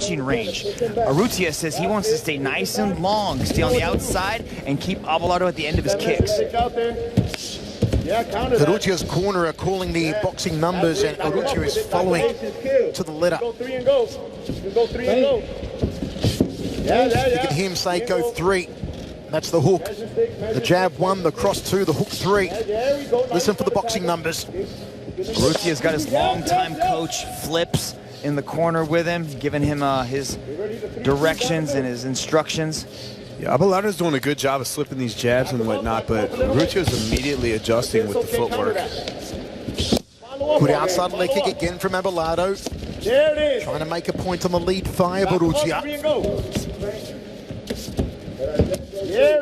punching range. Urrutia says he wants to stay nice and long, stay on the outside, and keep Alberado at the end of his kicks. Urrutia's corner are calling the boxing numbers, and Urrutia is following to the letter. You can hear him say, go 3. That's the hook. The jab 1, the cross 2, the hook 3. Listen for the boxing numbers. Urrutia's got his longtime coach, Flips, in the corner with him, giving him his directions and his instructions. Yeah, Alberado's doing a good job of slipping these jabs and whatnot, but Urrutia's immediately adjusting with the footwork. Good outside leg kick again from Alberado. Trying to make a point on the lead thigh of Urrutia.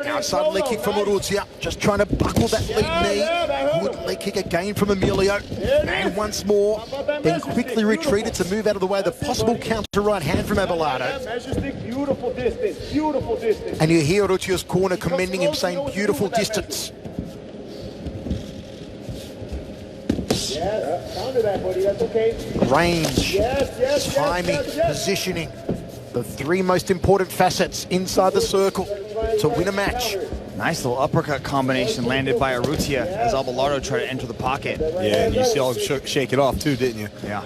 Outside leg kick from Urrutia, just trying to buckle that lead knee. Good leg kick again from Emilio. And once more, then quickly retreated to move out of the way. The possible counter right hand from Alberado. And you hear Urrutia's corner commending him, saying beautiful distance. Range, timing, positioning. The 3 most important facets inside the circle to win a match. Nice little uppercut combination landed by Urrutia as Alberado tried to enter the pocket. Yeah, and you saw him shake it off too, didn't you? Yeah.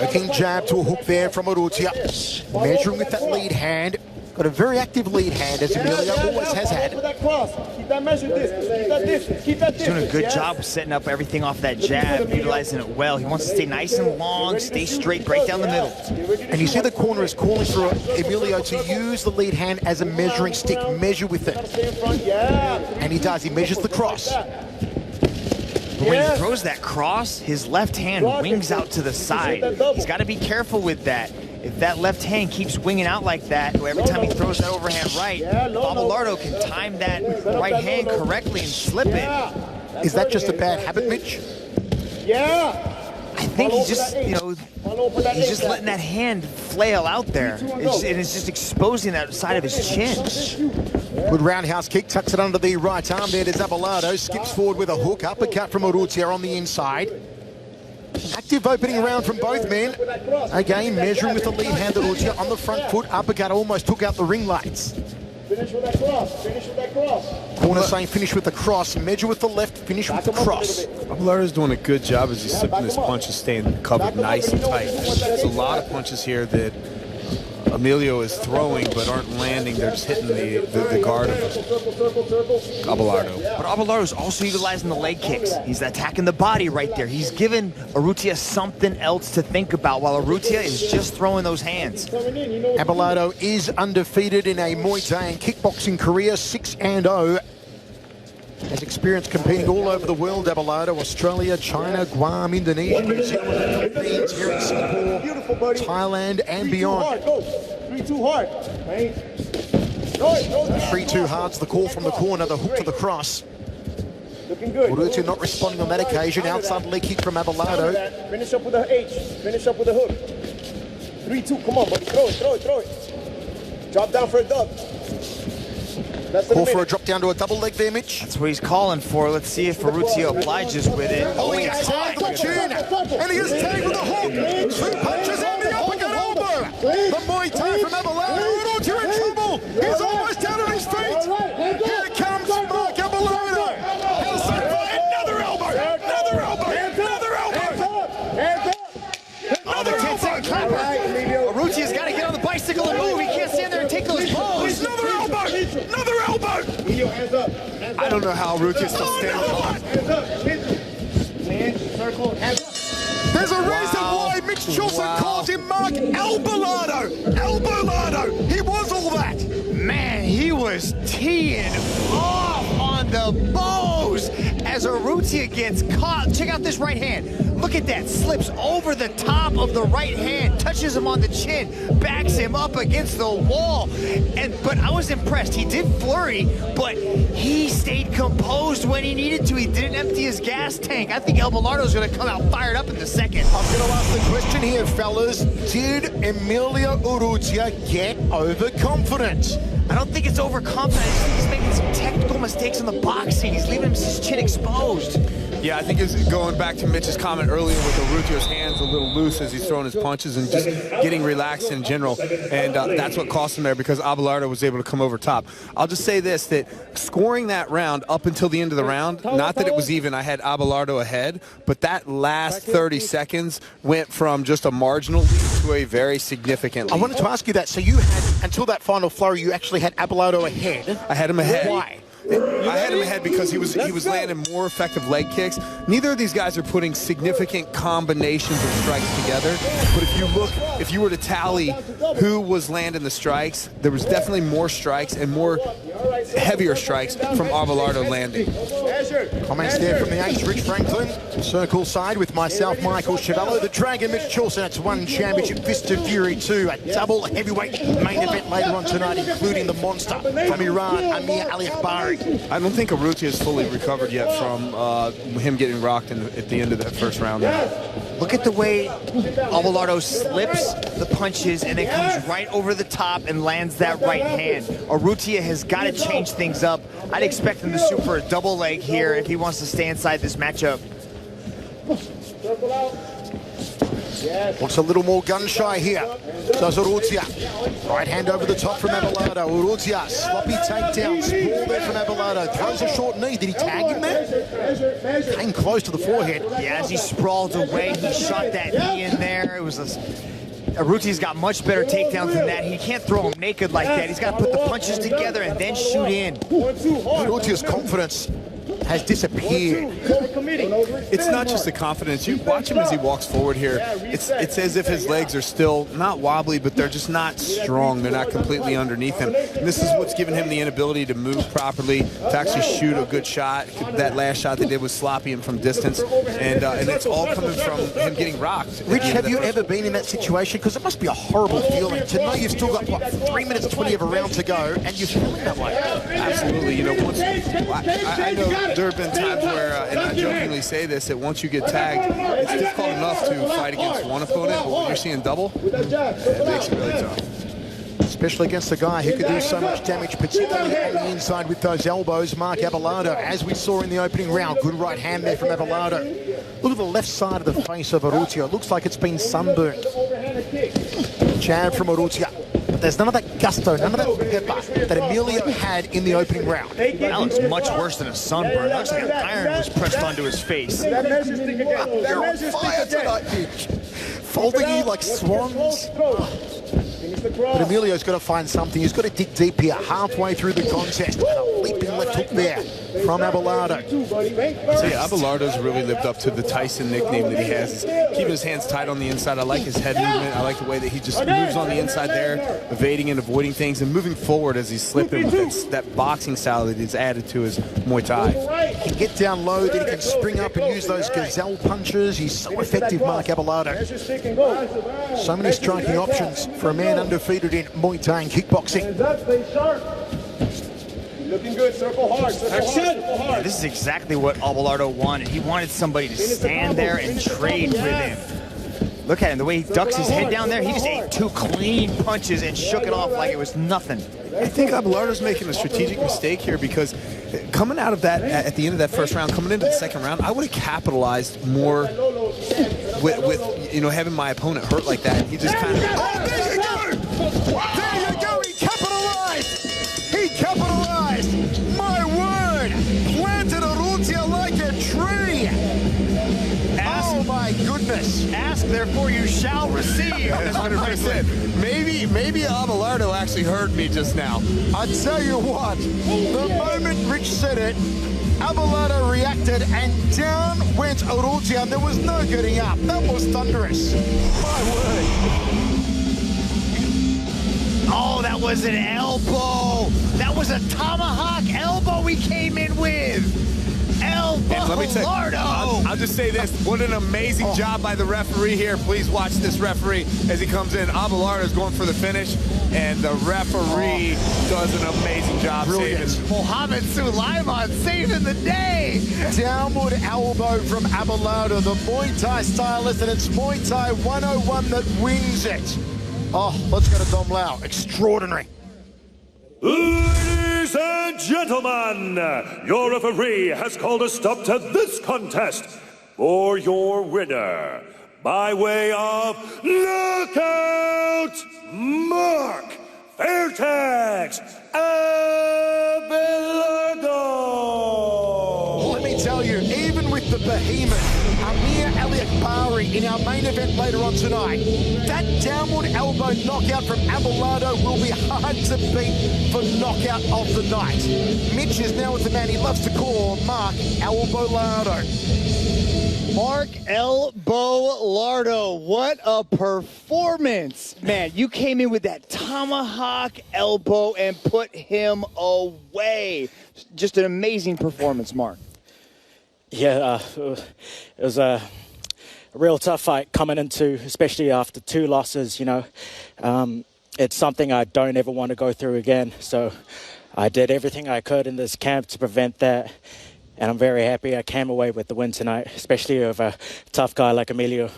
Poking jab to a hook there from Urrutia. Measuring with that lead hand. Got a very active lead hand, as Emilio always has had. He's doing a good job setting up everything off that jab, utilizing it well. He wants to stay nice and long, stay straight, break down the middle. And you see the corner is calling for Emilio to use the lead hand as a measuring stick, measure with it. And he does, he measures the cross. But when he throws that cross, his left hand wings out to the side. He's got to be careful with that. If that left hand keeps winging out like that, every time he throws that overhand right, Alberado can time that right hand correctly and slip it. Is that just a bad habit, Mitch? I think he's just, he's just letting that hand flail out there. And it's just exposing that side of his chin. Good roundhouse kick, tucks it under the right arm there. There's Alberado, skips forward with a hook, uppercut from Urrutia on the inside. Active opening round from both men. Again, measuring with the lead hand of Urrutia on the front foot. Uppercut almost took out the ring lights. Finish with that cross. Finish with that cross. Corner saying finish with the cross. Measure with the left, finish with the cross. Alberado's doing a good job as he's slipping his punches, staying covered nice and tight. There's a lot of punches here that Emilio is throwing but aren't landing. They're just hitting the guard of Alberado. But Alberado's also utilizing the leg kicks. He's attacking the body right there. He's giving Urrutia something else to think about while Urrutia is just throwing those hands. Alberado is undefeated in a Muay Thai and kickboxing career, 6-0. Has experience competing all over the world, Alberado, Australia, China, Guam, Indonesia, New Zealand, Philippines, here in Singapore, Thailand, and beyond. 3-2 hard. 3-2 hard's the call from the corner, the hook to the cross. Looking good. Urrutia not responding on that occasion. Outside leg kick from Alberado. Finish up with a H. Finish up with a hook. 3-2. Come on, buddy. Throw it, throw it, throw it. Drop down for a dub. Call for a drop down to a double leg there, Mitch. That's what he's calling for. Let's see if Urrutia obliges with it. Oh, he gets tagged to the chin. And he is tagged with a hook. 2 punches and the uppercut elbow. The Muay Thai from Alberado. Urrutia in trouble. He's almost down on his feet. Here comes Mark Alberado. He'll set for another elbow. Another elbow. Another elbow. Oh, the 10-second clapper. Urrutia's got to get on the bicycle and move. He can't stand there and take those blows. Another elbow. Another elbow. I don't know how Urrutia's still standing on. There's a reason why Mitch Chilson calls him Mark Alberado. Alberado. He was all that. Man, he was teeing off on the bows as Urrutia gets caught. Check out this right hand. Look at that. Slips over the top of the right hand, touches him on the chin, backs him up against the wall. But I was impressed. He did flurry, but he stayed composed when he needed to. He didn't empty his gas tank. I think Alberado's going to come out fired up in the second. I'm going to ask the question here, fellas. Did Emilio Urrutia get overconfident? I don't think it's overconfident. I think he's making some technical mistakes in the boxing. He's leaving his chin exposed. Yeah, I think it's going back to Mitch's comment earlier with Urrutia's hands a little loose as he's throwing his punches and just getting relaxed in general. And that's what cost him there because Abelardo was able to come over top. I'll just say this, that scoring that round up until the end of the round, not that it was even, I had Abelardo ahead, but that last 30 seconds went from just a marginal lead to a very significant lead. I wanted to ask you that. So you had, until that final flurry, you actually had Abelardo ahead. I had him ahead. Why? I had him ahead because he was landing more effective leg kicks. Neither of these guys are putting significant combinations of strikes together. But if you were to tally who was landing the strikes, there was definitely more strikes and more heavier strikes from Abelardo landing. Comments there from the ace, Rich Franklin. Circle side with myself, Michael Chavello, the Dragon, Mitch Chilson. That's one championship, Fist of Fury 2, a double heavyweight main event later on tonight, including the monster from Iran, Amir Aliakbari. I don't think Urrutia is fully recovered yet from him getting rocked at the end of that first round. Look at the way Abelardo slips the punches and then comes right over the top and lands that right hand. Urrutia has got to change things up. I'd expect him to shoot for a double leg here if he wants to stay inside this matchup. Looks a little more gun-shy here. Does Urrutia. Right hand over the top from Abelardo. Urrutia, sloppy takedown. Sprawl there from Abelardo. Throws a short knee. Did he tag him there? Came close to the forehead. Yeah, as he sprawled away, he shot that knee in there. It was Urrutia's got much better takedowns than that. He can't throw him naked like that. He's got to put the punches together and then shoot in. Urrutia's confidence has disappeared. It's not just the confidence. You watch him as he walks forward here. It's as if his legs are still not wobbly, but they're just not strong. They're not completely underneath him. And this is what's given him the inability to move properly, to actually shoot a good shot. That last shot they did was sloppy and from distance, and it's all coming from him getting rocked. Rich, have you ever been in that situation? Because it must be a horrible feeling to know you've still got, what, 3 minutes 20 of a round to go, and you're feeling that way. Absolutely. You know, I know there have been times where, and I jokingly say this, that once you get tagged, it's difficult enough to fight against one opponent, but when you're seeing double, it makes it really tough. Especially against a guy who could do so much damage, particularly on the inside with those elbows. Mark Abelardo, as we saw in the opening round, good right hand there from Abelardo. Look at the left side of the face of Urrutia. Looks like it's been sunburned. Jab from Urrutia. But there's none of that gusto, none of that pepper that Emilio had in the opening round. That looks much worse than a sunburn. It looks like an iron was pressed onto his face. You're on fire tonight, bitch. Folding you like swans. But Emilio's got to find something. He's got to dig deep here, halfway through the contest. And a leaping left hook there from Abelardo. So yeah, Abelardo's really lived up to the Tyson nickname that he has. He's keeping his hands tight on the inside. I like his head movement. I like the way that he just moves on the inside there, evading and avoiding things, and moving forward as he's slipping with that boxing style that he's added to his Muay Thai. He can get down low, then he can spring up and use those gazelle punches. He's so effective, Mark Abelardo. So many striking options for a man undefeated in Muay Thai and kickboxing. Looking good, circle hard, Yeah, this is exactly what Abelardo wanted. He wanted somebody to stand there and trade with him. Look at him, the way he ducks his head down there, he just ate 2 clean punches and shook it off like it was nothing. I think Abelardo's making a strategic mistake here because coming out of that, at the end of that first round, coming into the second round, I would have capitalized more with you know, having my opponent hurt like that. He just kind of... Oh, there you go! There you go! He capitalized! He capitalized! My word! Planted Urrutia like a tree! Oh my goodness! Ask, therefore you shall receive. That's what I said. Maybe Abelardo actually heard me just now. I tell you what, the moment Rich said it, Abelardo reacted and down went Urrutia. There was no getting up. That was thunderous. My word. Oh, that was an elbow. That was a tomahawk elbow he came in with. And let me tell you, Abelardo. I'll just say this. What an amazing job by the referee here. Please watch this referee as he comes in. Abelardo is going for the finish, and the referee does an amazing job saving. Mohammed Sulaiman saving the day. Downward elbow from Abelardo, the Muay Thai stylist, and it's Muay Thai 101 that wins it. Oh, let's go to Dom Lau. Extraordinary. Ladies and and gentlemen, your referee has called a stop to this contest for your winner, by way of knockout, Mark Fairtex Alberado. Let me tell you, even with the behemoth Amir Aliakbari in our main event later on tonight, that downward elbow knockout from Alberado will be hard to beat for knockout of the night. Mitch is now with the man he loves to call Mark Alberado. Mark Alberado, what a performance. Man, you came in with that tomahawk elbow and put him away. Just an amazing performance, Mark. Yeah, it was a real tough fight coming into, especially after 2 losses, you know. It's something I don't ever want to go through again. So I did everything I could in this camp to prevent that. And I'm very happy I came away with the win tonight, especially over a tough guy like Emilio.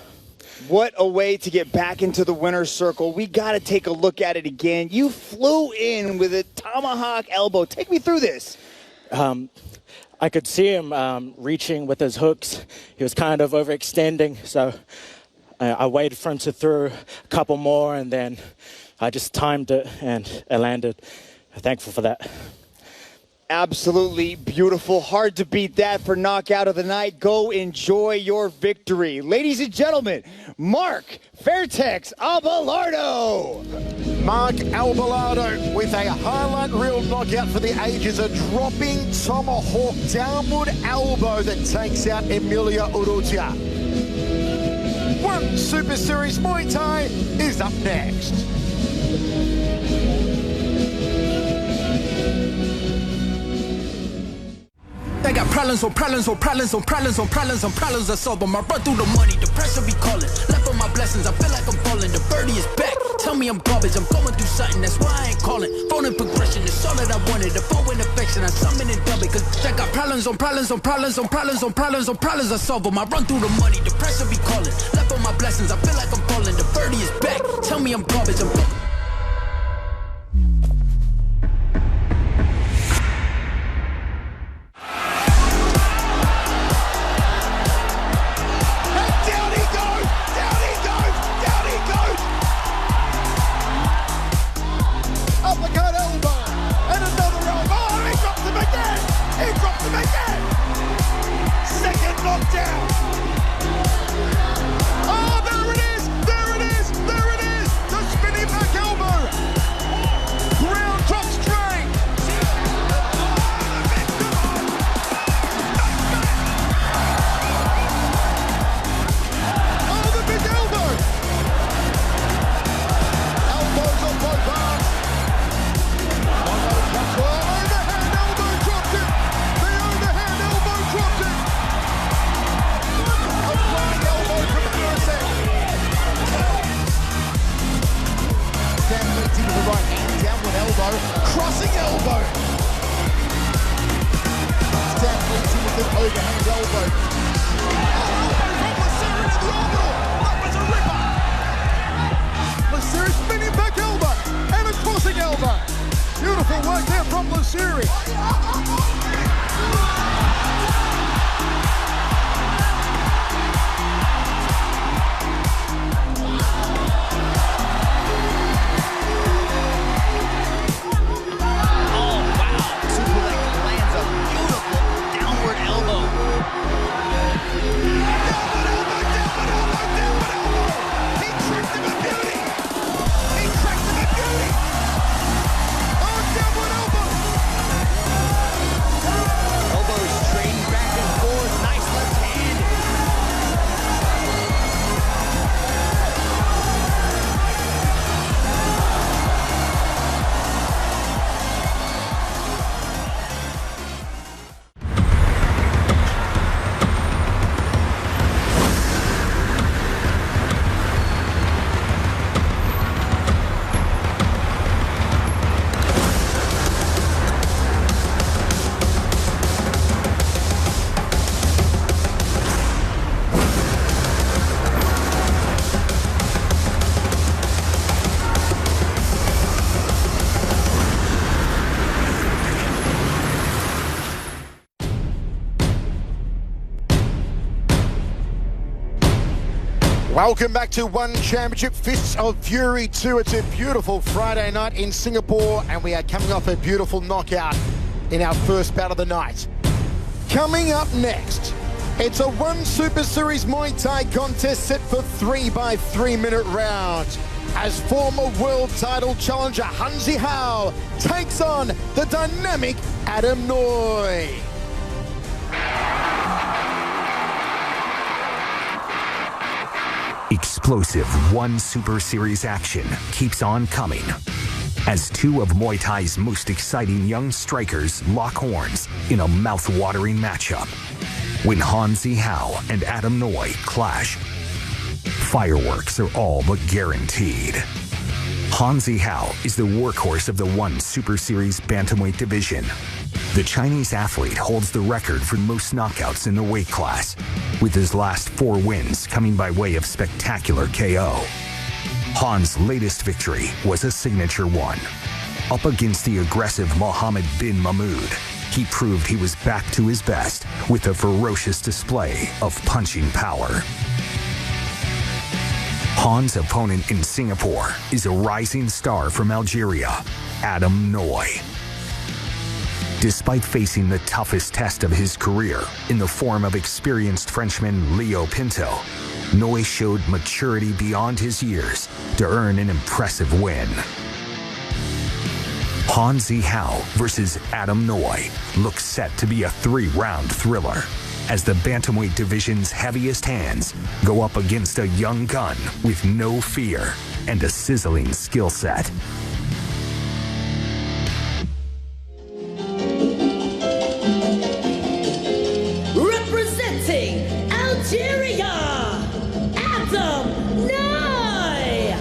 What a way to get back into the winner's circle. We got to take a look at it again. You flew in with a tomahawk elbow. Take me through this. I could see him reaching with his hooks. He was kind of overextending, so I waited for him to throw a couple more, and then I just timed it, and it landed. Thankful for that. Absolutely beautiful. Hard to beat that for knockout of the night. Go enjoy your victory. Ladies and gentlemen, Mark Fairtex Alberado. Mark Alberado with a highlight reel knockout for the ages, a dropping tomahawk downward elbow that takes out Emilio Urrutia. One Super Series Muay Thai is up next. They got problems on problems on problems on problems on problems on problems. I solve them. I run through the money. The pressure be calling. Left on my blessings. I feel like I'm falling. The birdie is back. Tell me I'm garbage. I'm going through something. That's why I ain't calling. Phone and progression is all that I wanted. The phone with affection. I summon and dub it. Cause they got problems on problems on problems on problems on problems on problems. I solve them. I run through the money. The pressure be calling. Left on my blessings. I feel like I'm falling. The birdie is back. Tell me I'm garbage. I'm Welcome back to One Championship, Fists of Fury 2. It's a beautiful Friday night in Singapore, and we are coming off a beautiful knockout in our first bout of the night. Coming up next, it's a One Super Series Muay Thai contest set for 3 by 3 minute rounds, as former world title challenger Hansi Hao takes on the dynamic Adam Noy. Explosive One Super Series action keeps on coming as 2 of Muay Thai's most exciting young strikers lock horns in a mouth-watering matchup. When Hansi Hao and Adam Noy clash, fireworks are all but guaranteed. Hansi Hao is the workhorse of the One Super Series Bantamweight division. The Chinese athlete holds the record for most knockouts in the weight class, with his last 4 wins coming by way of spectacular KO. Han's latest victory was a signature one. Up against the aggressive Mohammed bin Mahmoud, he proved he was back to his best with a ferocious display of punching power. Han's opponent in Singapore is a rising star from Algeria, Adam Noy. Despite facing the toughest test of his career in the form of experienced Frenchman Leo Pinto, Noy showed maturity beyond his years to earn an impressive win. Hansi Hao versus Adam Noy looks set to be a 3-round thriller, as the Bantamweight division's heaviest hands go up against a young gun with no fear and a sizzling skill set. Representing Algeria, Adam Noy.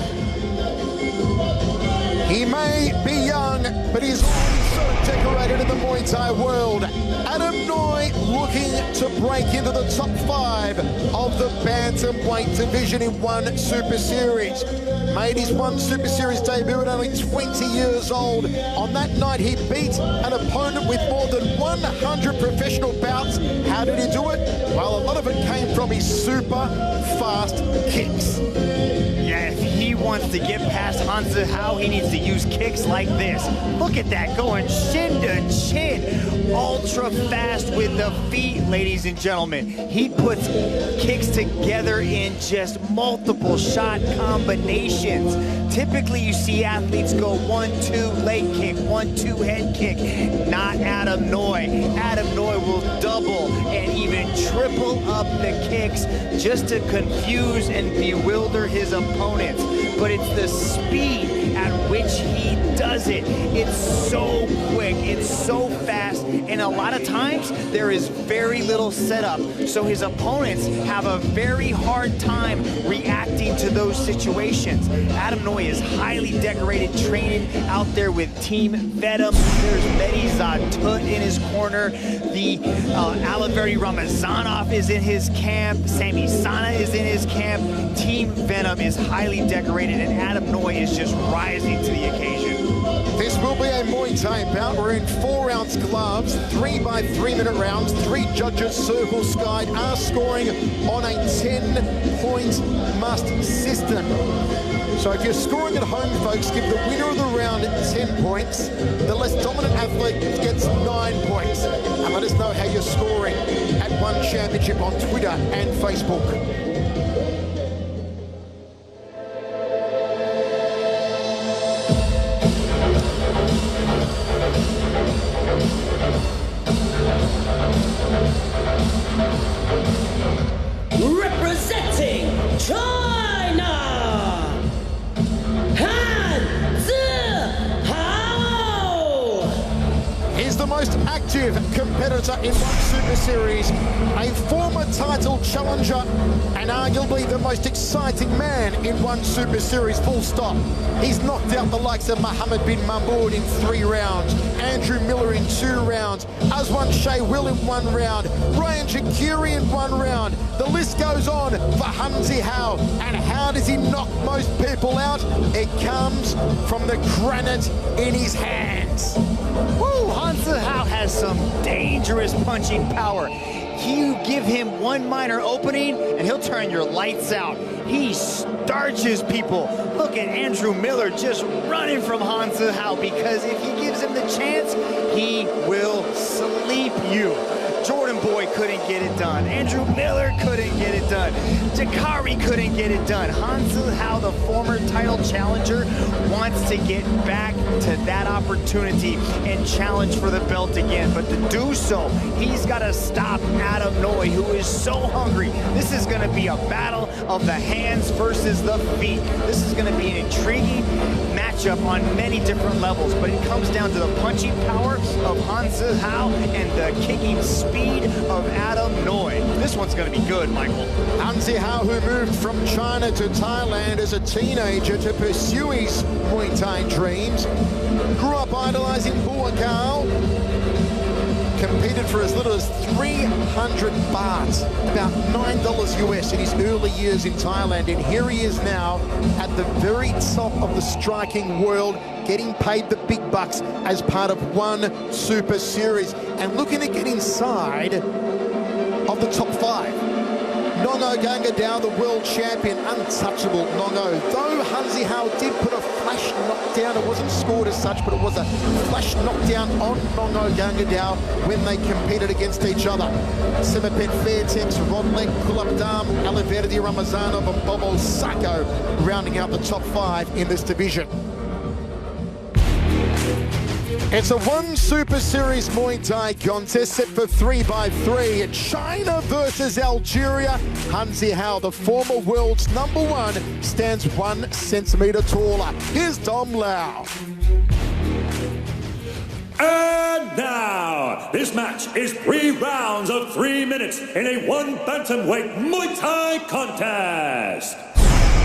He may be young, but he's already so decorated in the Muay Thai world. Adam Noy looking to break into the top 5 of the Bantamweight division in One Super Series. Made his One Super Series debut at only 20 years old. On that night, he beat an opponent with more than 100 professional bouts. How did he do it? Well, a lot of it came from his super fast kicks. Yeah, if he wants to get past Hansi Hao, he needs to use kicks like this. Look at that, going shin to chin. Ultra fast with the feet, ladies and gentlemen. He puts kicks together in just multiple shot combinations. Typically, you see athletes go 1-2 leg kick, 1-2 head kick. Not Adam Noy. Adam Noy will double and even triple up the kicks just to confuse and bewilder his opponents. But it's the speed at which he does it. It's so quick, it's so fast, and a lot of times there is very little setup. So his opponents have a very hard time reacting to those situations. Adam Noy is highly decorated, training out there with Team Venom. There's Mehdi Zatut in his corner. The Alberado Ramazanov is in his camp. Sami Sana is in his camp. Team Venom is highly decorated, and Adam Noy is just rising to the occasion. This will be a Muay Thai bout. We're in 4-ounce gloves, 3 by 3 minute rounds. 3 judges, circle skied, are scoring on a 10-point must system. So if you're scoring at home, folks, give the winner of the round 10 points. The less dominant athlete gets 9 points. And let us know how you're scoring at One Championship on Twitter and Facebook. Representing China, Hansi Hao. He's the most active competitor in One Super Series, a former title challenger, and arguably the most exciting man in One Super Series, full stop. He's knocked out the likes of Mohammed bin Mahmoud in 3 rounds, Andrew Miller in 2 rounds, Aswan Shaywil in 1 round, Ryan Jakiri in 1 round. The list goes on for Hansi Hao. And how does he knock most people out? It comes from the granite in his hands. Woo! Hansi Hao has some dangerous punching power. You give him one minor opening, and he'll turn your lights out. He starches people. Look at Andrew Miller just running from Hansa Hao, because if he gives him the chance, he will sleep you. Jordan Boy couldn't get it done. Andrew Miller couldn't get it done. Jakari couldn't get it done. Hansa Hao, the former title challenger, wants to get back to that opportunity and challenge for the belt again. But to do so, he's got to stop Adam Noy, who is so hungry. This is going to be a battle of the hands versus the feet. This is going to be an intriguing matchup on many different levels, but it comes down to the punching power of Hansa Hao and the kicking speed of Adam Noy. This one's going to be good, Michael. Hansa Hao, who moved from China to Thailand as a teenager to pursue his Muay Thai dreams, grew up idolizing Buakau, competed for as little as 300 baht, about $9 US in his early years in Thailand, and here he is now at the very top of the striking world, getting paid the big bucks as part of one super series, and looking to get inside of the top 5. Nongo Gangadao, the world champion, untouchable Nongo. Though Hansa Hao did put a flash knockdown, it wasn't scored as such, but it was a flash knockdown on Nongo Gangadao when they competed against each other. Simapet Fairtex, Rodlek, Kulapdam, Alberado, Ramazanov, and Bobo Sacco rounding out the top 5 in this division. It's a one Super Series Muay Thai contest set for 3x3. China versus Algeria. Hansa Hao, the former world's #1, stands 1 centimeter taller. Here's Dom Lau. And now, this match is 3 rounds of 3 minutes in a 1 bantamweight Muay Thai contest.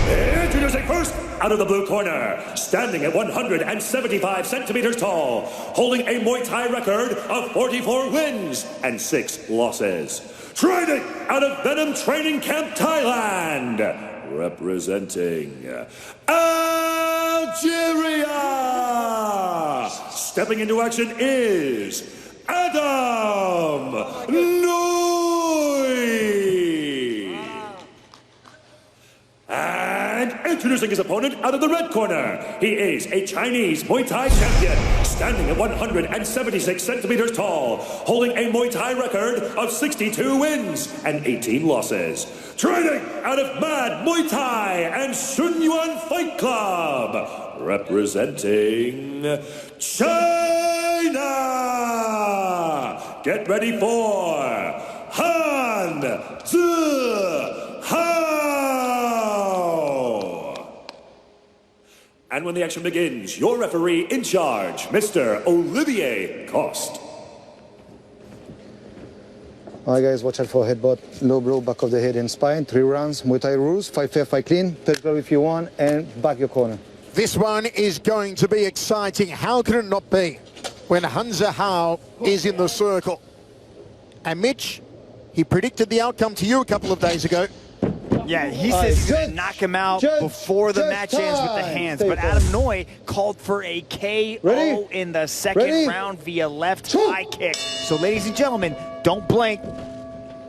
Introducing first, out of the blue corner, standing at 175 centimeters tall, holding a Muay Thai record of 44 wins and 6 losses. Training out of Venom Training Camp, Thailand, representing Algeria. Stepping into action is Adam Noy. And introducing his opponent out of the red corner, he is a Chinese Muay Thai champion, standing at 176 centimeters tall, holding a Muay Thai record of 62 wins and 18 losses. Training out of Mad Muay Thai and Sun Yuan Fight Club, representing China. Get ready for Hansa Hao. And when the action begins, your referee in charge, Mr. Olivier Coste. Alright guys, watch out for headbutt, low blow, back of the head and spine, 3 rounds, Muay Thai rules, fight fair, fight clean, third glove if you want, and back your corner. This one is going to be exciting. How can it not be when Hansa Hao is in the circle? And Mitch, he predicted the outcome to you a couple of days ago. Yeah, he says he's going to knock him out before the match ends with the hands. But Adam Noy called for a KO in the second round via left high kick. So, ladies and gentlemen, don't blink.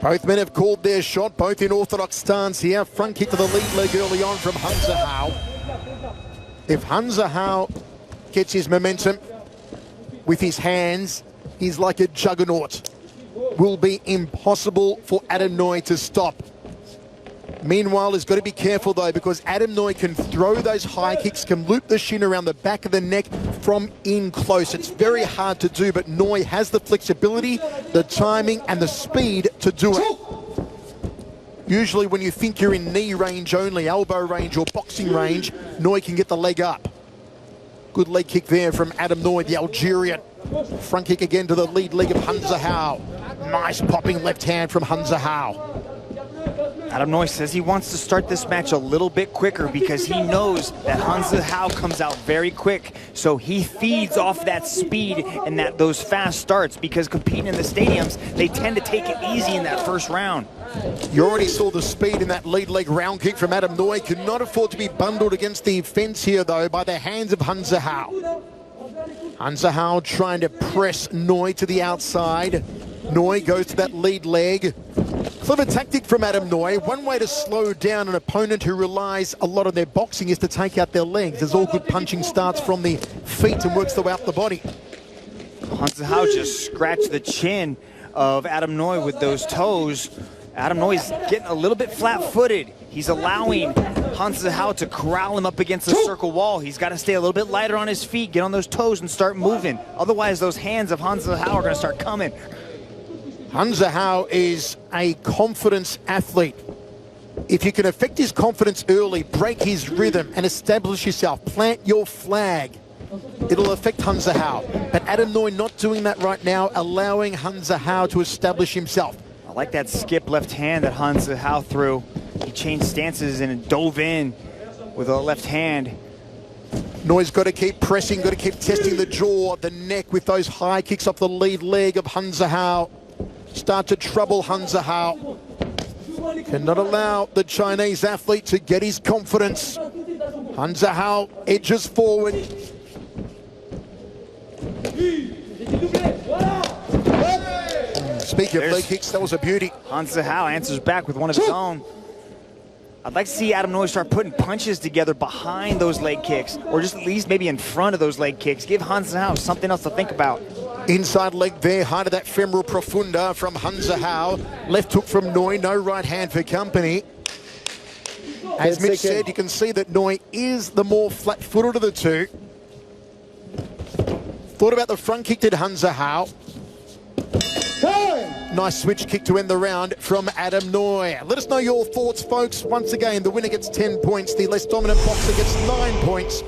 Both men have called their shot, both in orthodox stance here. Front kick to the lead leg early on from Hansa Hao. If Hansa Hao gets his momentum with his hands, he's like a juggernaut. Will be impossible for Adam Noy to stop. Meanwhile, he's got to be careful though, because Adam Noy can throw those high kicks, can loop the shin around the back of the neck from in close. It's very hard to do, but Noy has the flexibility, the timing, and the speed to do it. Usually when you think you're in knee range only, elbow range or boxing range, Noy can get the leg up. Good leg kick there from Adam Noy, the Algerian. Front kick again to the lead leg of Hansa Hao. Nice popping left hand from Hansa Hao. Adam Noy says he wants to start this match a little bit quicker because he knows that Hansa Hao comes out very quick. So he feeds off that speed and those fast starts, because competing in the stadiums, they tend to take it easy in that first round. You already saw the speed in that lead leg round kick from Adam Noy. Could not afford to be bundled against the fence here though by the hands of Hansa Hao. Hansa Hao trying to press Noy to the outside. Muay goes to that lead leg. Clever tactic from Adam Muay. One way to slow down an opponent who relies a lot on their boxing is to take out their legs, as all good punching starts from the feet and works throughout the body. Han Zihao just scratched the chin of Adam Muay with those toes. Adam Muay's getting a little bit flat-footed. He's allowing Han Zihao to corral him up against the circle wall. He's got to stay a little bit lighter on his feet, get on those toes and start moving. Otherwise, those hands of Han Zihao are going to start coming. Han Zihao is a confidence athlete. If you can affect his confidence early, break his rhythm and establish yourself, plant your flag, it'll affect Han Zihao. But Adam Muay not doing that right now, allowing Han Zihao to establish himself. I like that skip left hand that Han Zihao threw. He changed stances and dove in with a left hand. Muay's got to keep pressing, got to keep testing the jaw, the neck with those high kicks off the lead leg of Han Zihao. Start to trouble Han Zihao. Cannot allow the Chinese athlete to get his confidence. Han Zihao edges forward. Speaking of leg kicks, that was a beauty. Han Zihao answers back with one of his own. I'd like to see Adam Muay start putting punches together behind those leg kicks, or just at least maybe in front of those leg kicks. Give Han Zihao something else to think about. Inside leg there, height of that femoral profunda from Han Zihao. Left hook from Muay, no right hand for company. As Mitch said, you can see that Muay is the more flat-footed of the two. Thought about the front kick to Han Zihao. Nice switch kick to end the round from Adam Muay. Let us know your thoughts, folks. Once again, the winner gets 10 points. The less dominant boxer gets 9 points.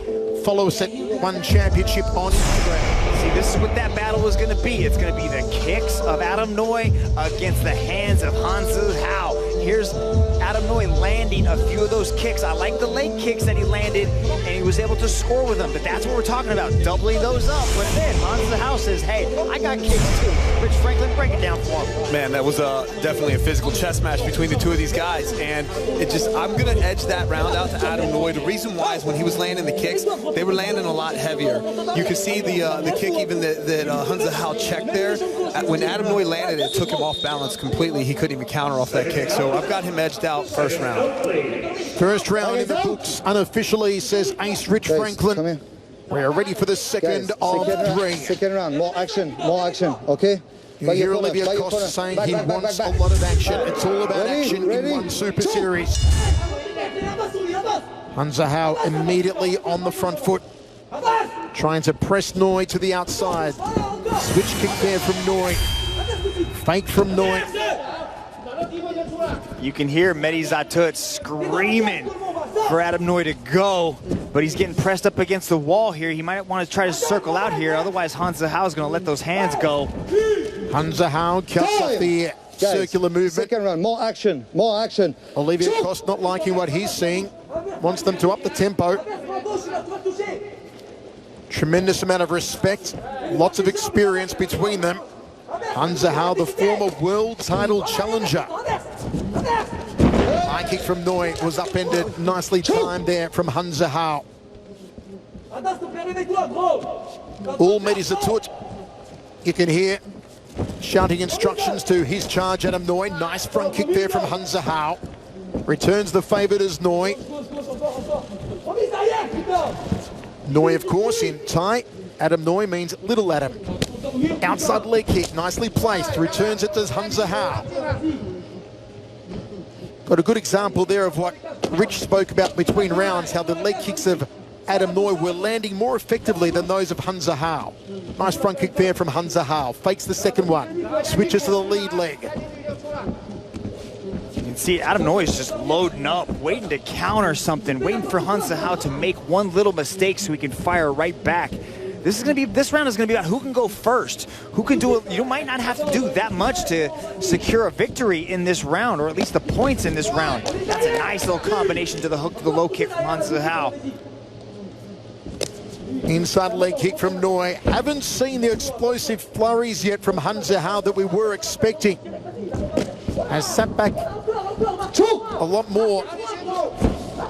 Follow us at One Championship on Instagram. See, this is what that battle is going to be. It's going to be the kicks of Adam Muay against the hands of Han Zihao. Here's Adam Muay landing a few of those kicks. I like the leg kicks that he landed, and he was able to score with them. But that's what we're talking about, doubling those up. But then Han Zihao says, hey, I got kicks too. Rich Franklin, break it down for him. Man, that was definitely a physical chess match between the two of these guys. And I'm going to edge that round out to Adam Muay. The reason why is when he was landing the kicks, they were landing a lot heavier. You can see the kick even that Han Zihao checked there. When Adam Muay landed, it took him off balance completely. He couldn't even counter off that kick. So I've got him edged out first round. First round in the books, unofficially, says Ace Rich Franklin. We are ready for the second of three. Second round, more action, okay? You hear Olivia Costa saying he wants a lot of action. It's all about action in one Super Series. Han Zihao immediately on the front foot, trying to press Muay to the outside. Switch kick there from Muay. Fake from Muay. You can hear Mehdi Zatut screaming for Adam Muay to go, but he's getting pressed up against the wall here. He might want to try to circle out here, otherwise Han Zihao is going to let those hands go. Han Zihao cuts off the circular movement. Second round, more action, more action. Olivia Costa not liking what he's seeing, wants them to up the tempo. Tremendous amount of respect, lots of experience between them. Han Zihao, the former world title challenger. High kick from Muay was upended, nicely timed there from Han Zihao. All Mehdi Zatut, you can hear shouting instructions to his charge, Adam Muay. Nice front kick there from Han Zihao. Returns the favourite as Muay. Muay, of course, in Thai. Adam Muay means little Adam. Outside leg kick, nicely placed. Returns it to Han Zihao. Got a good example there of what Rich spoke about between rounds, how the leg kicks of Adam Muay were landing more effectively than those of Han Zihao. Nice front kick there from Han Zihao. Fakes the second one. Switches to the lead leg. You can see Adam Muay is just loading up, waiting to counter something, waiting for Han Zihao to make one little mistake so he can fire right back. This round is going to be about who can go first, who can do it. You might not have to do that much to secure a victory in this round, or at least the points in this round. That's a nice little combination to the hook to the low kick from Han Zihao. Inside leg kick from Muay. Haven't seen the explosive flurries yet from Han Zihao that we were expecting. Has sat back a lot more.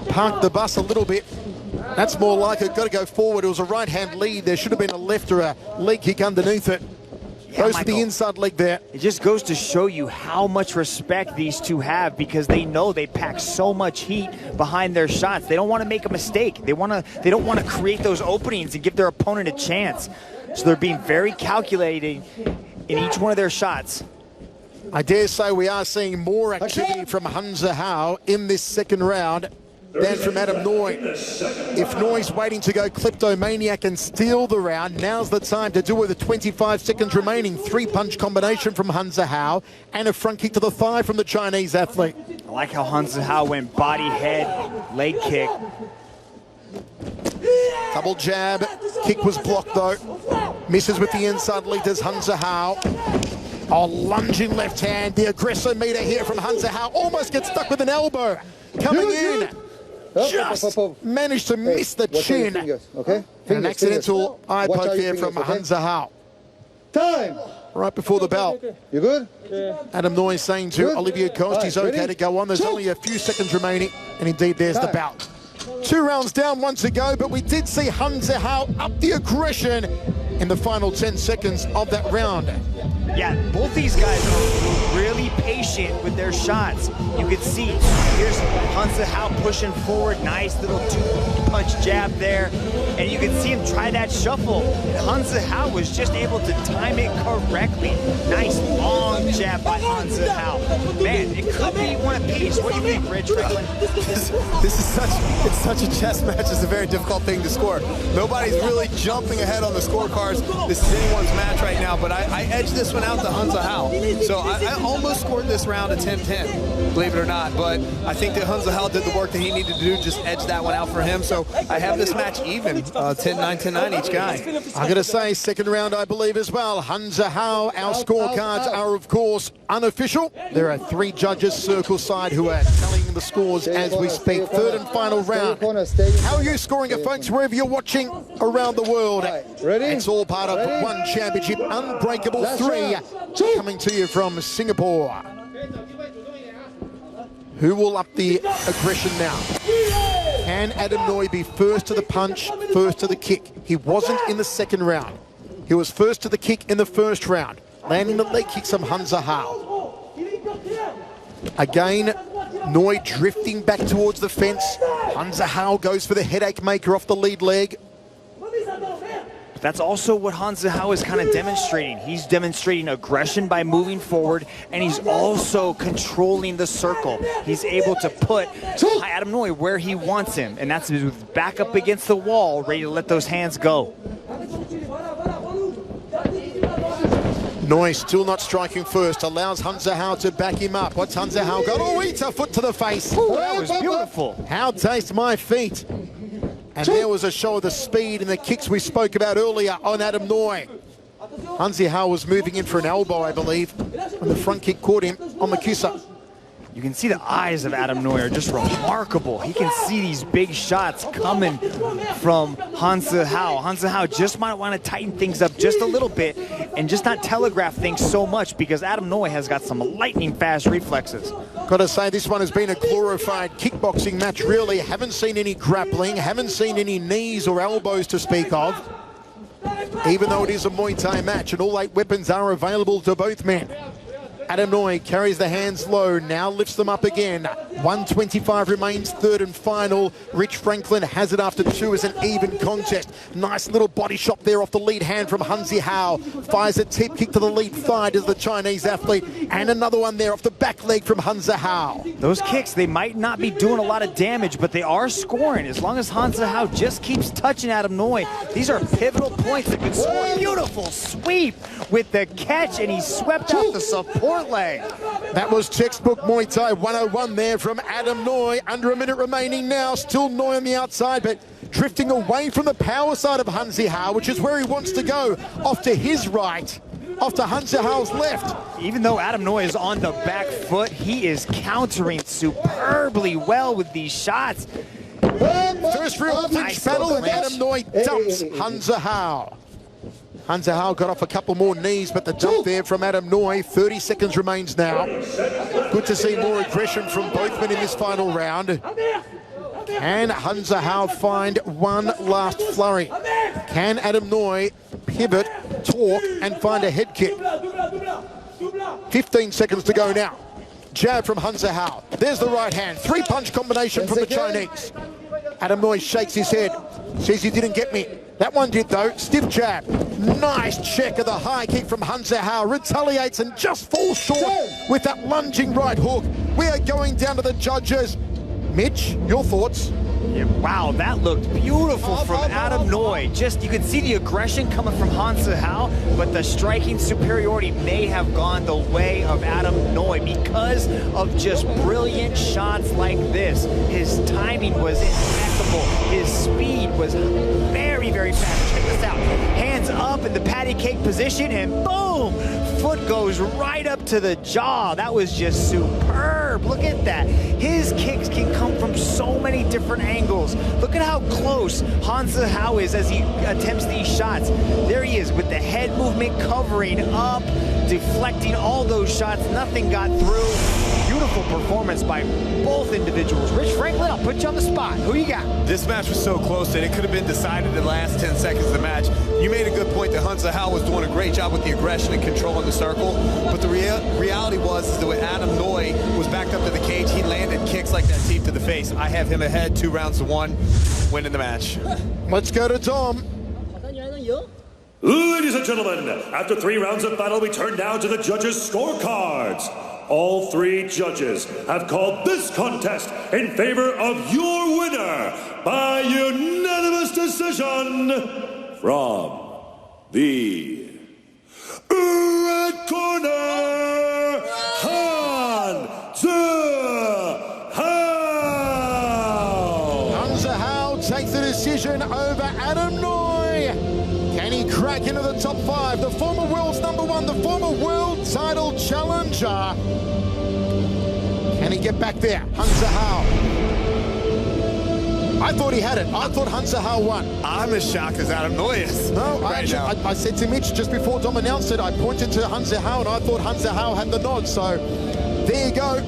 Parked the bus a little bit. That's more like it. Got to go forward. It was a right-hand lead. There should have been a left or a leg kick underneath it. Goes for the inside leg there. It just goes to show you how much respect these two have, because they know they pack so much heat behind their shots. They don't want to make a mistake. They don't want to create those openings and give their opponent a chance. So they're being very calculating in each one of their shots. I dare say we are seeing more activity from Hansa Hao in this second round than from Adam Noy. If Noy's waiting to go kleptomaniac and steal the round, now's the time to do it with 25 seconds remaining. 3-punch combination from Hansa Hao and a front kick to the thigh from the Chinese athlete. I like how Hansa Hao went body, head, leg kick. Double jab. Kick was blocked though. Misses with the inside leg does Hansa Hao. Oh, lunging left hand. The aggressor meter here from Hansa Hao. Almost gets stuck with an elbow. Coming in. Just managed to miss the chin. Okay? An accidental eye poke there from Hansa Hao. Time! Right before the bell. You good? Adam Noy saying to Olivier Coste he's okay to go on. There's only a few seconds remaining. And indeed, there's the bell. 2 rounds down, 1 to go, but we did see Hansa Hao up the aggression in the final 10 seconds of that round. Yeah, both these guys are really patient with their shots. You can see, here's Hansa Hao pushing forward, nice little 2-punch jab there. And you can see him try that shuffle. Hansa Hao was just able to time it correctly. Nice long jab by Hansa Hao. Man, it could be one apiece. What do you think, Rich Franklin? This is such a chess match. It's a very difficult thing to score. Nobody's really jumping ahead on the scorecards. This is anyone's match right now, but I edged this one out to Hansa Hao. So I almost scored this round a 10-10, believe it or not, but I think that Hansa Hao did the work that he needed to do, just edge that one out for him. So I have this match even, 10-9, 10-9 each guy. I'm going to say second round, I believe, as well. Hansa Hao, our scorecards are, of course, unofficial. There are 3 judges circle side who are telling the scores as we speak. Third and final round. How are you scoring it, folks, wherever you're watching around the world? Ready? It's all part of one championship, Unbreakable 3, coming to you from Singapore. Who will up the aggression now? Can Adam Noy be first to the punch, first to the kick? He wasn't in the second round. He was first to the kick in the first round, landing the leg kicks from Hansa Hao. Again, Noy drifting back towards the fence. Hansa Hao goes for the headache maker off the lead leg. That's also what Hansa Hao is kind of demonstrating. He's demonstrating aggression by moving forward, and he's also controlling the circle. He's able to put Adam Noy where he wants him, and that's with back up against the wall, ready to let those hands go. Noy still not striking first, allows Hansa Hao to back him up. What's Hansa Hao got? Oh, eats a foot to the face. Ooh, that was beautiful. How taste my feet. And there was a show of the speed and the kicks we spoke about earlier on Adam Noy. Hansa Hao was moving in for an elbow, I believe, when the front kick caught him on the kisser. You can see the eyes of Adam Noy are just remarkable. He can see these big shots coming from Hansa Hao. Hansa Hao just might want to tighten things up just a little bit and just not telegraph things so much, because Adam Noy has got some lightning fast reflexes. Got to say, this one has been a glorified kickboxing match, really. Haven't seen any grappling, haven't seen any knees or elbows to speak of. Even though it is a Muay Thai match and all 8 weapons are available to both men. Adam Noy carries the hands low, now lifts them up again. 1:25 remains, third and final. Rich Franklin has it after 2 as an even contest. Nice little body shot there off the lead hand from Hansa Hao. Fires a tip kick to the lead thigh to the Chinese athlete. And another one there off the back leg from Hansa Hao. Those kicks, they might not be doing a lot of damage, but they are scoring. As long as Hansa Hao just keeps touching Adam Noy, these are pivotal points that can score. Beautiful sweep with the catch, and he swept out the support leg. That was textbook Muay Thai 101 there from Adam Noy. Under a minute remaining now. Still Noy on the outside, but drifting away from the power side of Hansa Hao, which is where he wants to go. Off to his right, off to Hansa Hao's left. Even though Adam Noy is on the back foot, he is countering superbly well with these shots. First real clinch battle, and Adam Noy dumps Hansa Hao. Hansa Hao got off a couple more knees, but the dump there from Adam Noy. 30 seconds remains now. Good to see more aggression from both men in this final round. Can Hansa Hao find one last flurry? Can Adam Noy pivot talk and find a head kick. 15 seconds to go now. Jab from Hansa Hao. There's the right hand. 3-punch combination from the Chinese. Adam Noy shakes his head. Says he didn't get me. That one did though. Stiff jab. Nice check of the high kick from Hansa Hao. Retaliates and just falls short with that lunging right hook. We are going down to the judges. Mitch, your thoughts? Yeah, wow, that looked beautiful from Adam Noy. Just, you could see the aggression coming from Hansa Hao, but the striking superiority may have gone the way of Adam Noy because of just brilliant shots like this. His timing was impeccable. His speed was very, very fast. Check this out. Hands up in the patty cake position, and boom! Foot goes right up to the jaw. That was just superb. Look at that. His kicks can come from so many different angles. Look at how close Hansa Hao is as he attempts these shots. There he is with the head movement covering up, deflecting all those shots. Nothing got through. Beautiful performance by both individuals. Rich Franklin, I'll put you on the spot. Who you got? This match was so close that it could have been decided in the last 10 seconds of the match. You made a good point that Hansa Hao was doing a great job with the aggression and controlling the circle, but the reality was that when Adam Noy was backed up to the cage, he landed kicks like that deep to the face. I have him ahead 2 rounds to 1, winning the match. Let's go to Tom. Ladies and gentlemen, after 3 rounds of battle, we turn now to the judges' scorecards. All 3 judges have called this contest in favor of your winner by unanimous decision from the red corner, Hansa Hao. Hansa Hao takes the decision over Adam Noy. Can he crack into the top 5? The former world's #1, the former world title challenger. Can he get back there? Hansa Hao. I thought he had it. I thought Hansa Hao won. I'm as shocked as Adam Noy is. No, I said to Mitch just before Dom announced it, I pointed to Hansa Hao and I thought Hansa Hao had the nod. So there you go.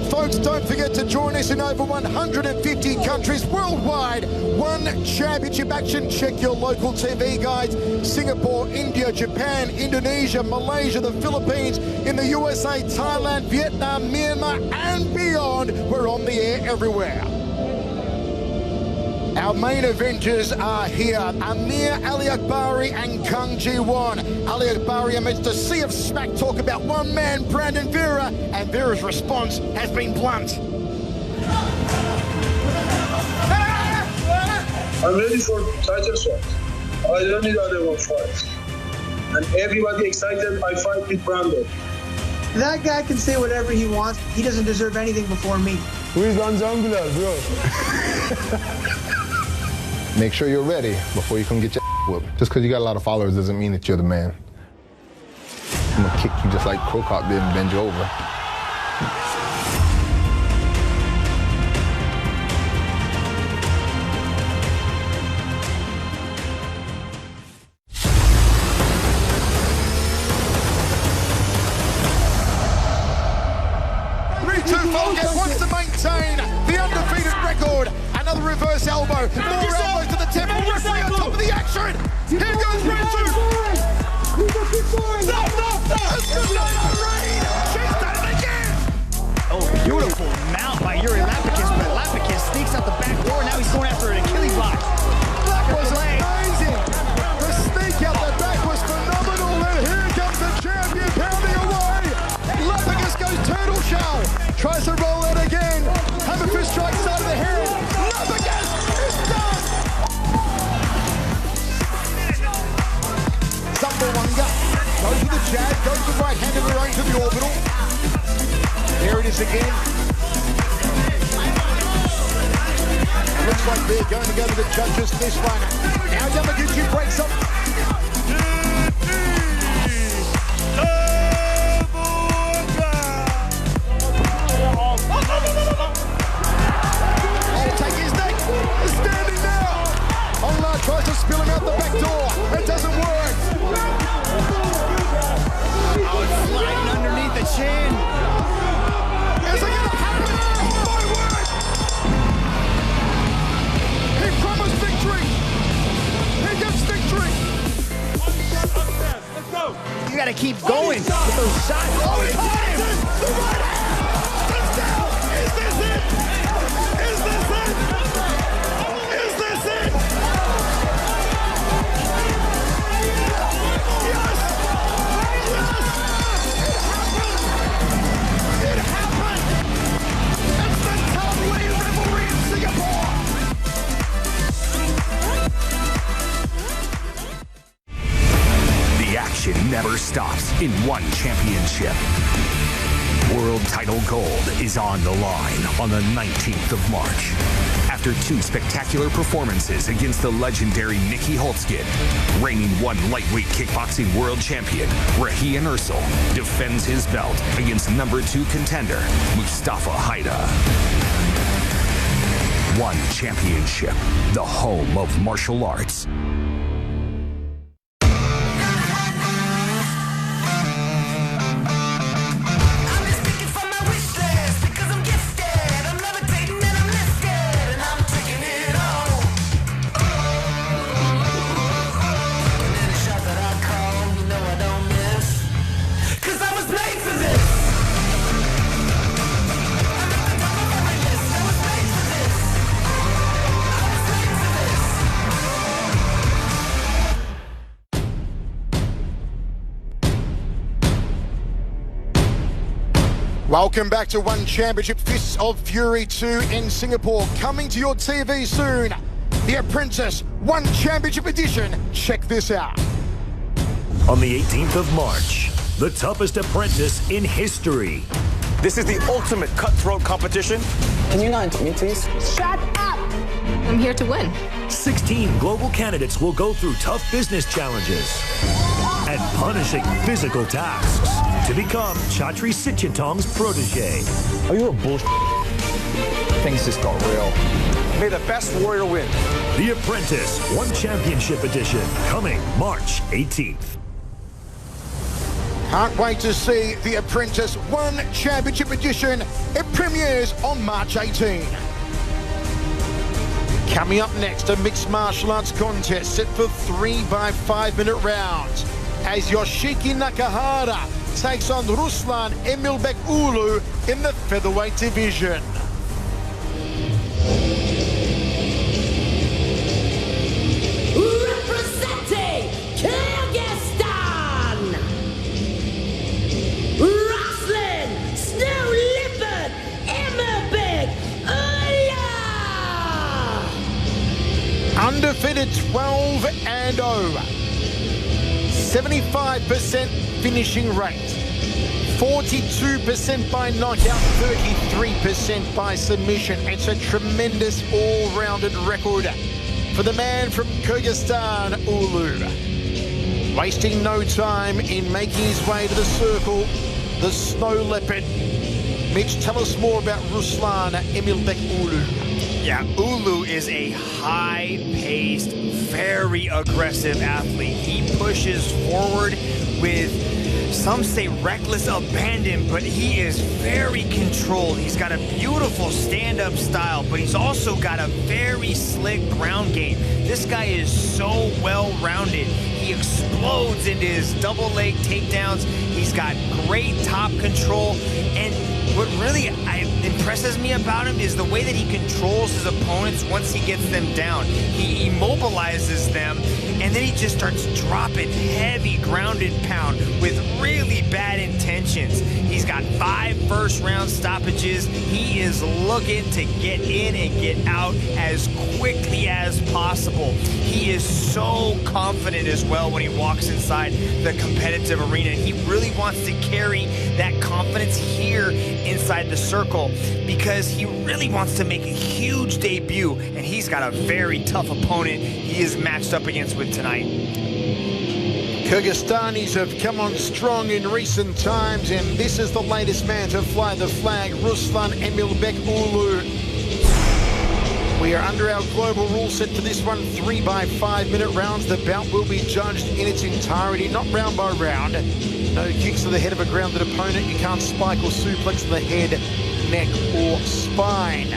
Folks, don't forget to join us in over 150 countries worldwide. One championship action. Check your local TV guides. Singapore, India, Japan, Indonesia, Malaysia, the Philippines, in the USA, Thailand, Vietnam, Myanmar, and beyond. We're on the air everywhere. Our main eventers are here. Amir, Aliakbari, and Kang Ji-won. Aliakbari amidst a sea of smack talk about one man, Brandon Vera, and Vera's response has been blunt. I'm ready for title shot. I don't need other one fight. And everybody excited, I fight with Brandon. That guy can say whatever he wants. He doesn't deserve anything before me. Who is Anjangula, bro? Make sure you're ready before you come get your whooped. Just because you got a lot of followers doesn't mean that you're the man. I'm gonna kick you just like Krokop did and bend you over. Wants to maintain the undefeated record. Another reverse elbow. More elbows to the temple. Referee on top of the action. Here goes Richard. No. She's done it again. Oh, beautiful mount by Yuri Lapikis, but Lapikis sneaks out the back door. Now he's going after an Achilles lock. That was amazing. The sneak out the back was phenomenal. And here comes the champion pounding away. Lapikis goes turtle shell. Tries to roll it again. Hammer fist strike side of the head. Lapikis is done. Zumbawanga goes to the jab, goes the right hand of the range to the orbital. There it is again. It looks like they're going to go to the judges this one. Now Yamaguchi breaks up. Tries to spill him out the back door. It doesn't work. Oh, it's sliding underneath the chin. Is it going to happen? My word! He promised victory. He gets victory. to keep going with those shots. Oh, he caught him! The right hand! It's down! Is this it? Is this it? Is this it? Yes! Yes! It happened! It's the Bantamweight rivalry in Singapore! The action never stops in one championship. World title gold is on the line on the 19th of March. After two spectacular performances against the legendary Nicky Holtzkin, reigning one lightweight kickboxing world champion, Rahi Ursel, defends his belt against #2 contender, Mustafa Haida. One championship, the home of martial arts. Welcome back to One Championship, Fists of Fury 2 in Singapore. Coming to your TV soon, The Apprentice One Championship Edition. Check this out. On the 18th of March, the toughest apprentice in history. This is the ultimate cutthroat competition. Can you not interrupt me, please? Shut up! I'm here to win. 16 global candidates will go through tough business challenges and punishing physical tasks to become Chatri Sityatong's protege. Are you a bullshit? Things just got real. May the best warrior win. The Apprentice One Championship Edition, coming March 18th. Can't wait to see The Apprentice One Championship Edition. It premieres on March 18. Coming up next, a mixed martial arts contest set for 3 by 5 minute rounds as Yoshiki Nakahara takes on Ruslan Emilbek Uulu in the featherweight division. Representing Kyrgyzstan, Ruslan Snow Leopard Emilbek Uulu. Undefeated 12-0. 75% finishing rate. 42% by knockout, 33% by submission. It's a tremendous all-rounded record for the man from Kyrgyzstan, Uulu. Wasting no time in making his way to the circle, the Snow Leopard. Mitch, tell us more about Ruslan Emilbek Uulu. Yeah, Uulu is a high-paced, very aggressive athlete. He pushes forward with, some say, reckless abandon, but he is very controlled. He's got a beautiful stand-up style, but he's also got a very slick ground game. This guy is so well-rounded. He explodes into his double leg takedowns. He's got great top control, and what really impresses me about him is the way that he controls his opponents once he gets them down. He immobilizes them, and then he just starts dropping heavy grounded pound with really bad intentions. He's got 5 first-round stoppages. He is looking to get in and get out as quickly as possible. He is so confident as well when he walks inside the competitive arena. He really wants to carry that confidence here inside the circle because he really wants to make a huge debut, and he's got a very tough opponent he is matched up against with tonight. Kyrgyzstanis have come on strong in recent times, and this is the latest man to fly the flag, Ruslan Emilbek Uulu. We are under our global rule set for this one, 3 by 5 minute rounds. The bout will be judged in its entirety, not round by round. No kicks to the head of a grounded opponent. You can't spike or suplex to the head, neck or spine.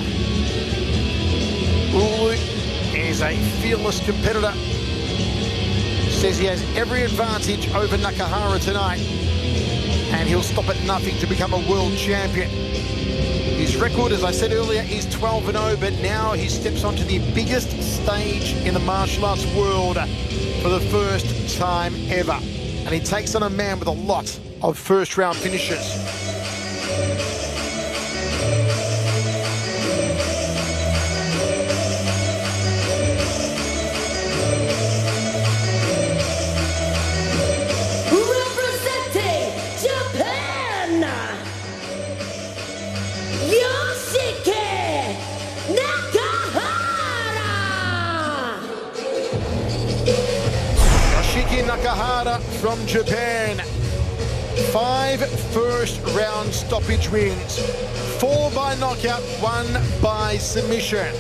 Uulu is a fearless competitor. says he has every advantage over Nakahara tonight, and he'll stop at nothing to become a world champion. His record, as I said earlier, is 12-0, but now he steps onto the biggest stage in the martial arts world for the first time ever. And he takes on a man with a lot of first-round finishes. Representing Japan, Yoshiki Nakahara. Yoshiki Nakahara from Japan. 5 first-round stoppage wins. 4 by knockout, 1 by submission.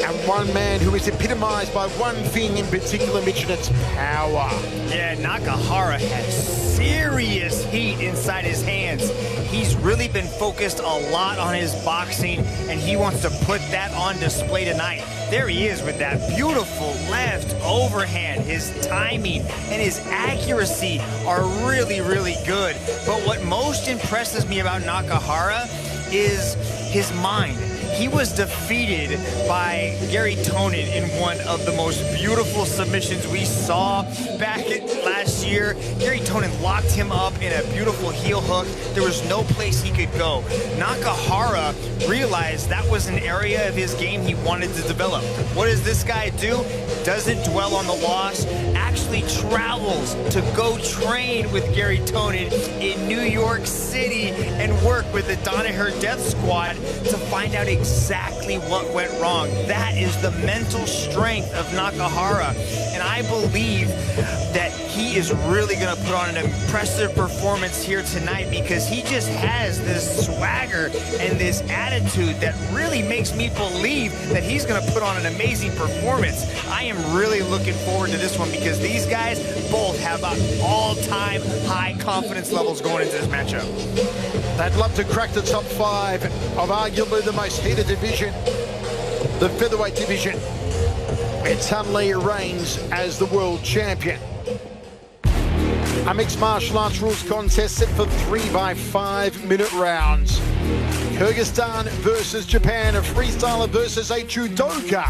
And one man who is epitomized by one thing in particular, Mitch, and it's power. Yeah, Nakahara has serious heat inside his hands. He's really been focused a lot on his boxing, and he wants to put that on display tonight. There he is with that beautiful left overhand. His timing and his accuracy are really, really good. But what most impresses me about Nakahara is his mind. He was defeated by Gary Tonin in one of the most beautiful submissions we saw back last year. Gary Tonin locked him up in a beautiful heel hook. There was no place he could go. Nakahara realized that was an area of his game he wanted to develop. What does this guy do? Doesn't dwell on the loss, actually travels to go train with Gary Tonin in New York City and work with the Danaher Death Squad to find out exactly what went wrong. That is the mental strength of Nakahara, and I believe that he is really going to put on an impressive performance here tonight because he just has this swagger and this attitude that really makes me believe that he's going to put on an amazing performance. I am really looking forward to this one because these guys both have all-time high confidence levels going into this matchup. They'd love to crack the top 5 of arguably the most heated division, the featherweight division, where Tanley reigns as the world champion. A mixed martial arts rules contest set for 3 by 5-minute rounds. Kyrgyzstan versus Japan, a freestyler versus a judoka.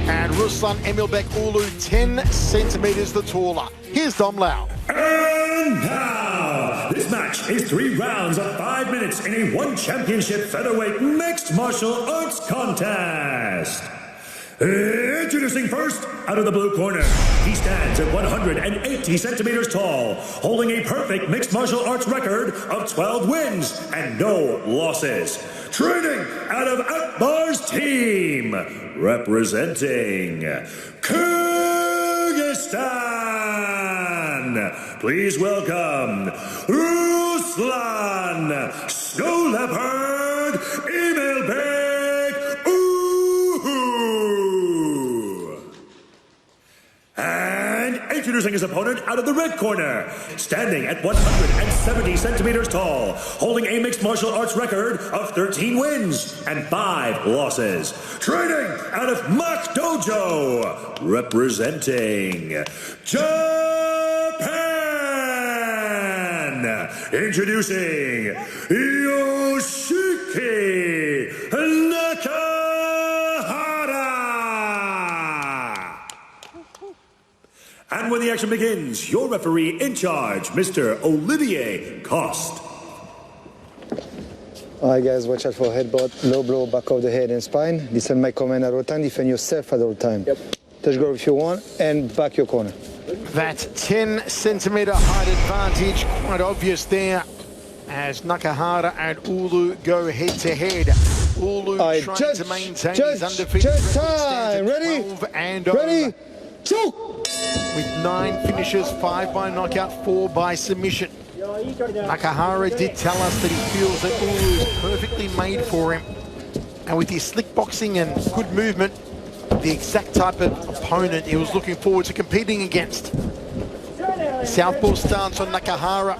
And Ruslan Emilbek Uulu 10 centimeters the taller. Here's Dom Lau. And now, this match is 3 rounds of 5 minutes in a one championship featherweight mixed martial arts contest. Introducing first, out of the blue corner, he stands at 180 centimeters tall, holding a perfect mixed martial arts record of 12 wins and no losses. Training out of Akbar's team, representing Kyrgyzstan. Please welcome Ruslan Snow Leopard Emilbek. And introducing his opponent out of the red corner, standing at 170 centimeters tall, holding a mixed martial arts record of 13 wins and 5 losses. Training out of Mach Dojo, representing Japan. Introducing Yoshiki Nakahara. And when the action begins, your referee in charge, Mr. Olivier Coste. Alright guys, watch out for headbutt, low blow, back of the head and spine. Listen my command at all time, defend yourself at all time. Yep. Touch guard if you want, and back your corner. That 10 centimeter height advantage, quite obvious there, as Nakahara and Uulu go head to head. Uulu trying to maintain his undefeated record, time. Ready? 12 and ready? over. Choke! With 9 finishes, 5 by knockout, 4 by submission. Nakahara did tell us that he feels that Uulu is perfectly made for him. And with his slick boxing and good movement, the exact type of opponent he was looking forward to competing against. Southpaw stance on Nakahara,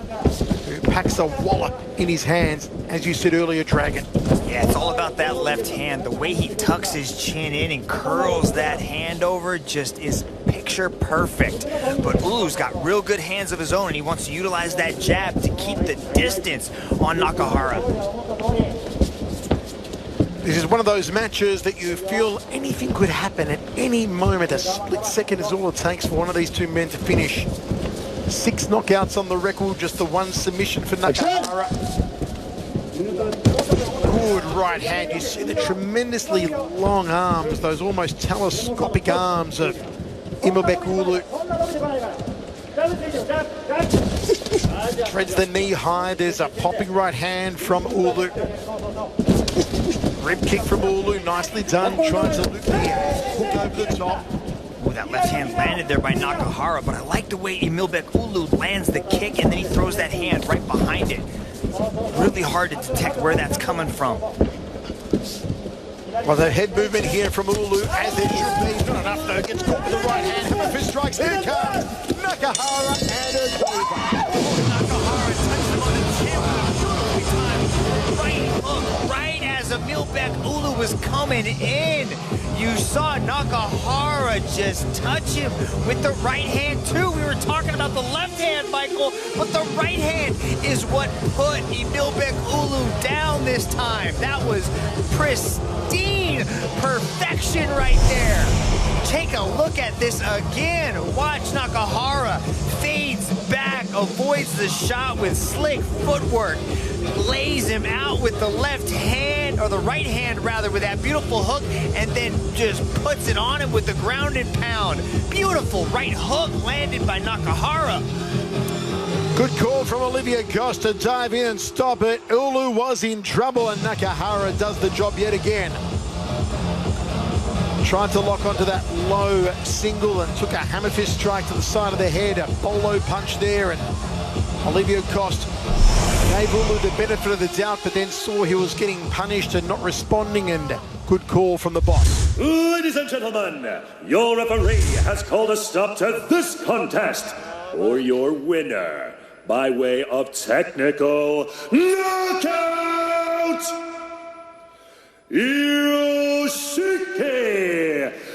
who packs a wallet in his hands, as you said earlier, Dragon. Yeah, it's all about that left hand. The way he tucks his chin in and curls that hand over just is picture perfect. But Uulu's got real good hands of his own, and he wants to utilize that jab to keep the distance on Nakahara. This is one of those matches that you feel anything could happen at any moment. A split second is all it takes for one of these two men to finish. 6 knockouts on the record, just the 1 submission for Nakahara. Good right hand. You see the tremendously long arms, those almost telescopic arms of Emilbek Uulu. Treads the knee high. There's a popping right hand from Uulu. Rib kick from Uulu, nicely done. Trying to loop the hook over the top. Ooh, that left hand landed there by Nakahara, but I like the way Emilbek Uulu lands the kick and then he throws that hand right behind it. Really hard to detect where that's coming from. Well, the head movement here from Uulu, as it is, not enough though. Gets caught with the right hand. Hammer fist strikes. Here comes Nakahara, and it's over. Nakahara touched him on the chin with a beautifully timed right hook, right as Emilbek Uulu was coming in. You saw Nakahara just touch him with the right hand too. We were talking about the left hand, Michael, but the right hand is what put Emilbek Uulu down this time. That was pristine perfection right there. Take a look at this again. Watch Nakahara fades back, avoids the shot with slick footwork, lays him out with the left hand, or the right hand rather, with that beautiful hook, and then just puts it on him with the ground and pound. Beautiful right hook landed by Nakahara. Good call from Olivier Goss to dive in and stop it. Uulu was in trouble, and Nakahara does the job yet again. Tried to lock onto that low single and took a hammer fist strike to the side of the head. A bolo punch there, and Olivier Coste gave Uulu the benefit of the doubt, but then saw he was getting punished and not responding, and good call from the boss. Ladies and gentlemen, your referee has called a stop to this contest for your winner by way of technical knockout, Yoshiki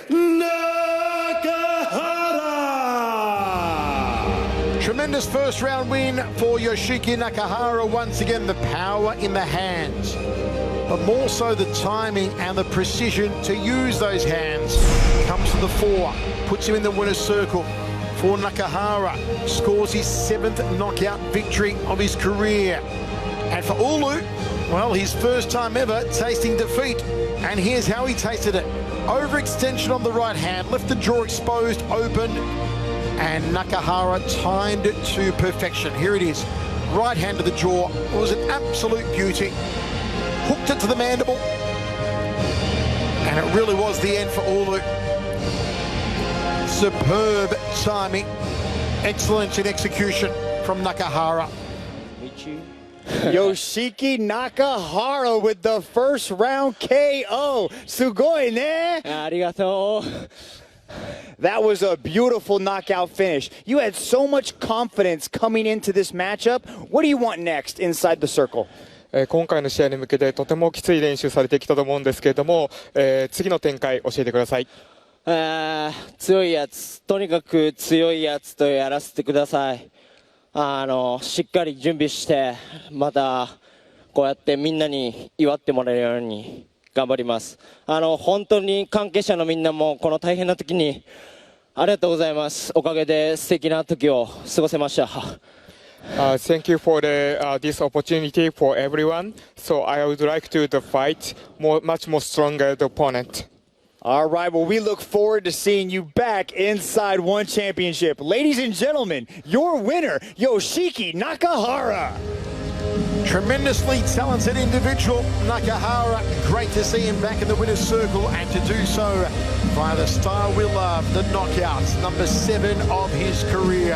Nakahara. Tremendous first round win for Yoshiki Nakahara. Once again, the power in the hands, but more so the timing and the precision to use those hands comes to the fore. Puts him in the winner's circle. For Nakahara, scores his 7th knockout victory of his career. And for Uulu, well, his first time ever tasting defeat. And here's how he tasted it. Overextension on the right hand, left the jaw exposed, open, and Nakahara timed it to perfection. Here it is, right hand to the jaw. It was an absolute beauty. Hooked it to the mandible, and it really was the end for Uulu. Superb timing, excellence in execution from Nakahara. Yoshiki Nakahara with the first round KO. Sugoi ne? Arigato. That was a beautiful knockout finish. You had so much confidence coming into this matchup. What do you want next inside the circle? 今回の試合に向けてとてもきつい練習されてきたと思うんですけれども、次の展開教えてください。強いやつ、とにかく強いやつとやらせてください。しっかり準備して、またこうやってみんなに祝ってもらえるように頑張ります。本当に関係者のみんなもこの大変な時にありがとうございます。おかげで素敵な時を過ごせました。Thank you for this opportunity for everyone. So I would like to fight much more stronger the opponent. All right, well, we look forward to seeing you back inside One Championship. Ladies and gentlemen, your winner, Yoshiki Nakahara. Tremendously talented individual, Nakahara. Great to see him back in the winner's circle, and to do so via the style we love, the knockouts, number 7 of his career.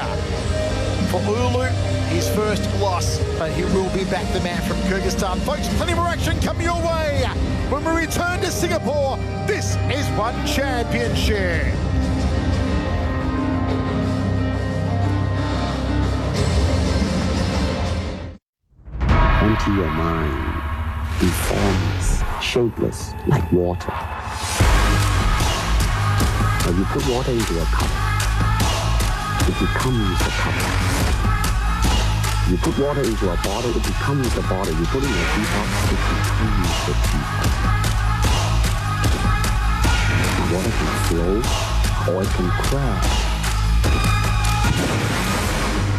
For Uulu, his first loss, but he will be back, the man from Kyrgyzstan. Folks, plenty more action coming your way. When we return to Singapore, this is One Championship. Empty your mind be formless, shapeless, like water. Now you put water into a cup, it becomes a cup. You put water into a bottle, it becomes a bottle. You put it in a teapot, it becomes a teapot. Water can flow or it can crash.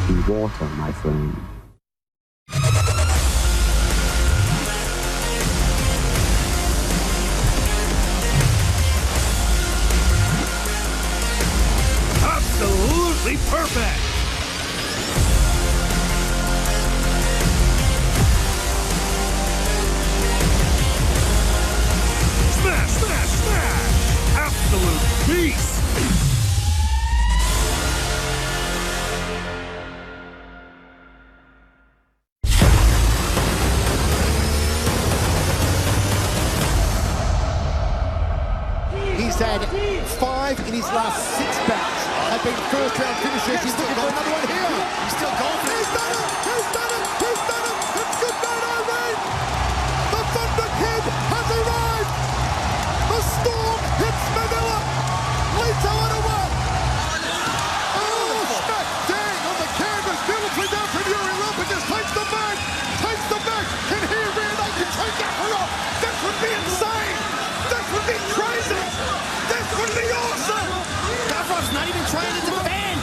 Be water, my friend. Absolutely perfect! Smash, smash, smash! Absolute beast! He's had 5 in his last 6 bouts. Have been first-round finishes. He's looking for another one here. He's still golfing. He's done it! He's done it! He's done it! It's good night, Irene! The Thunder Kid has arrived! The storm hits Manila! Lito on a one! Oh, smack dang on the canvas! Beautifully done from Yuri Lopez. Takes the back! Takes the back! Can he reignite and take Nakahara? This would be insane! This would be crazy! This would be awesome! Gavrov's not even trying to defend.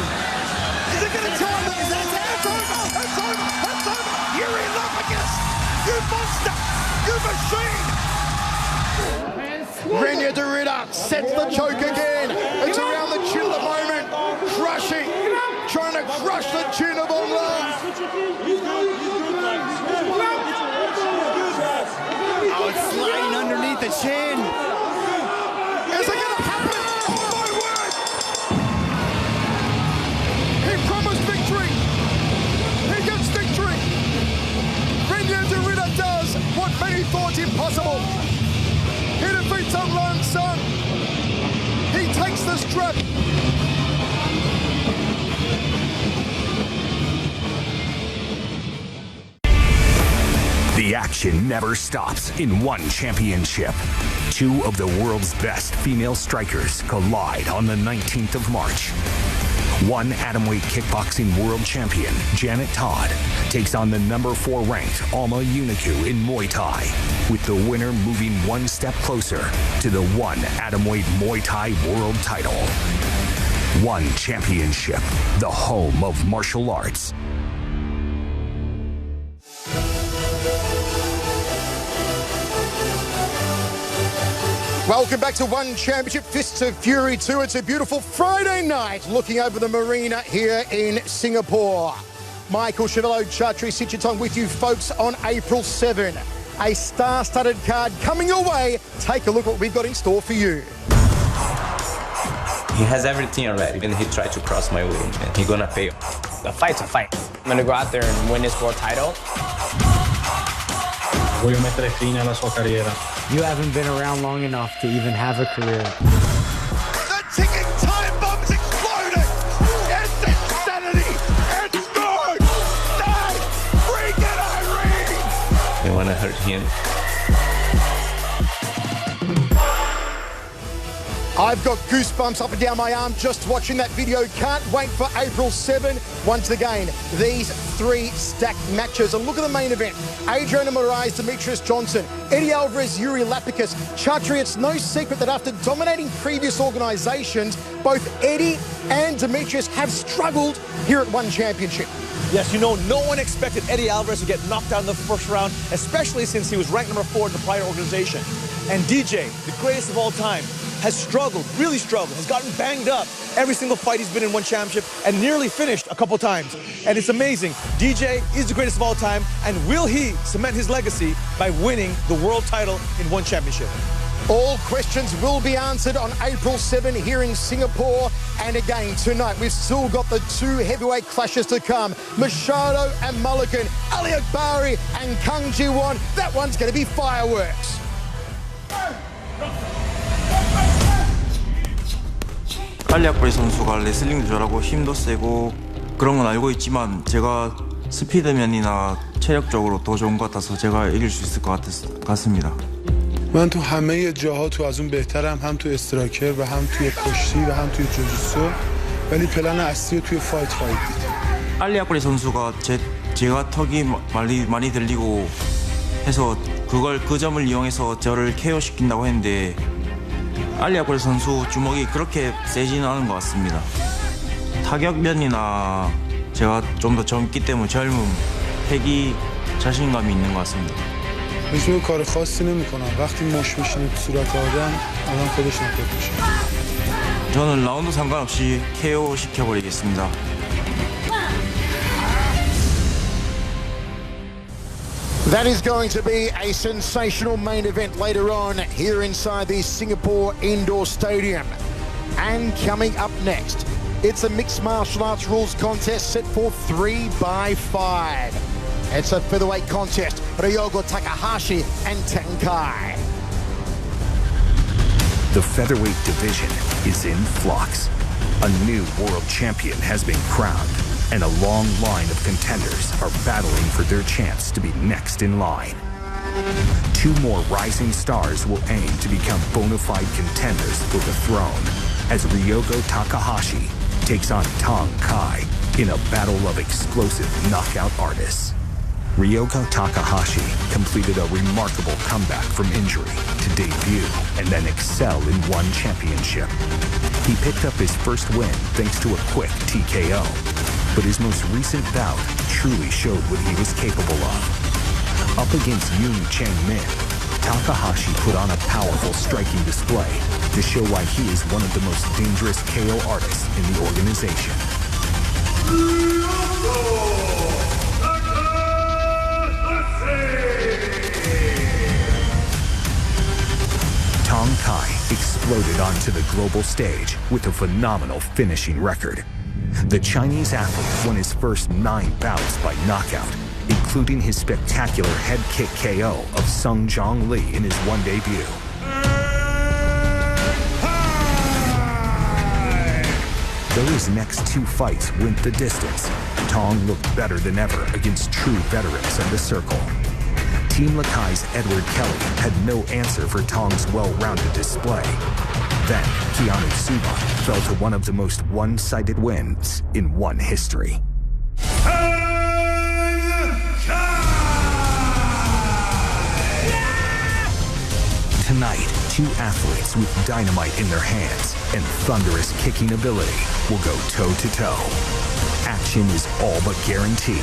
Is it going to tell him? Is it a tap? It's over! It's over! It's over! Yuri Lopez! You monster! You machine! Renya Derrida sets the choke again. It's around the chin at the moment. Crushing. Trying to crush the chin of Allah. Oh, it's sliding underneath the chin. Is it going to happen? Oh, my word! He promised victory. He gets victory. Renya Derrida does what many thought impossible. He defeats Urrutia son. He takes the strap. The action never stops in one championship. 2 of the world's best female strikers collide on the 19th of March. 1 atomweight kickboxing world champion, Janet Todd, takes on the number 4 ranked Alma Uniku in Muay Thai, with the winner moving 1 step closer to the 1 atomweight Muay Thai world title. 1 championship, the home of martial arts. Welcome back to One Championship, Fists of Fury 2. It's a beautiful Friday night looking over the marina here in Singapore. Michael Chatri Sitchatong with you folks on April 7. A star-studded card coming your way. Take a look at what we've got in store for you. He has everything already, and he tried to cross my way, and he's gonna pay. A fight's a fight. I'm gonna go out there and win this world title. Voglio mettere fine alla sua carriera. You haven't been around long enough to even have a career. The ticking time bomb's exploding! It's insanity! It's good! Die! Bring it, Irene! I wanna hurt him. I've got goosebumps up and down my arm just watching that video. Can't wait for April 7. Once again, these 3 stacked matches. And look at the main event. Adriano Moraes, Demetrius Johnson, Eddie Alvarez, Yuri Lapicus. Chatri, it's no secret that after dominating previous organizations, both Eddie and Demetrius have struggled here at One Championship. Yes, you know, no one expected Eddie Alvarez to get knocked out in the first round, especially since he was ranked number 4 in the prior organization. And DJ, the greatest of all time, has struggled, really struggled, has gotten banged up every single fight he's been in One Championship and nearly finished a couple times. And it's amazing. DJ is the greatest of all time, and will he cement his legacy by winning the world title in One Championship? All questions will be answered on April 7 here in Singapore. And again, tonight, we've still got the 2 heavyweight clashes to come. Machado and Malykhin, Aliakbari and Kang Ji-won. That one's going to be fireworks. 알리악바리 선수가 레슬링도 잘하고 힘도 세고 그런 건 알고 있지만 제가 스피드맨이나 체력적으로 더 좋은 것 같아서 제가 이길 수 있을 것 같습니다. من تو همه جاها تو از اون بهترم هم تو استراکر و هم توی کشتی و هم توی جوجیتسو ولی پلن اصلی توی فایت خواهید دید. 알리아쿠리 선수가 제가 턱이 많이 들리고 해서 그 점을 이용해서 저를 KO 시킨다고 했는데 알리아쿠리 선수 주먹이 그렇게 세지는 않은 것 같습니다. 타격면이나 제가 좀 더 젊기 때문에 젊음, 패기, 자신감이 있는 것 같습니다. هیچ کار خاصی نمی‌کنم. وقتی مش میشینه تو صورت آدم خودش ناکوت میشه. 저는 라운드 상관없이 KO 시켜버리겠습니다. That is going to be a sensational main event later on here inside the Singapore Indoor Stadium. And coming up next, it's a mixed martial arts rules contest set for 3x5. It's a featherweight contest, Ryogo, Takahashi and Tang. The featherweight division is in flux. A new world champion has been crowned, and a long line of contenders are battling for their chance to be next in line. Two more rising stars will aim to become bona fide contenders for the throne as Ryogo Takahashi takes on Tang in a battle of explosive knockout artists. Ryogo Takahashi completed a remarkable comeback from injury to debut and then excel in one championship. He picked up his first win thanks to a quick TKO, but his most recent bout truly showed what he was capable of. Up against Yoon Chang-min, Takahashi put on a powerful striking display to show why he is one of the most dangerous KO artists in the organization. Tang Kai exploded onto the global stage with a phenomenal finishing record. The Chinese athlete won his first 9 bouts by knockout, including his spectacular head kick KO of Sung Jong Lee in his one debut. Though his next 2 fights went the distance, Tang looked better than ever against true veterans of the circle. Team Lakai's Edward Kelly had no answer for Tang's well-rounded display. Then, Keanu Suba fell to one of the most one-sided wins in one history. Tonight, 2 athletes with dynamite in their hands and thunderous kicking ability will go toe-to-toe. Action is all but guaranteed,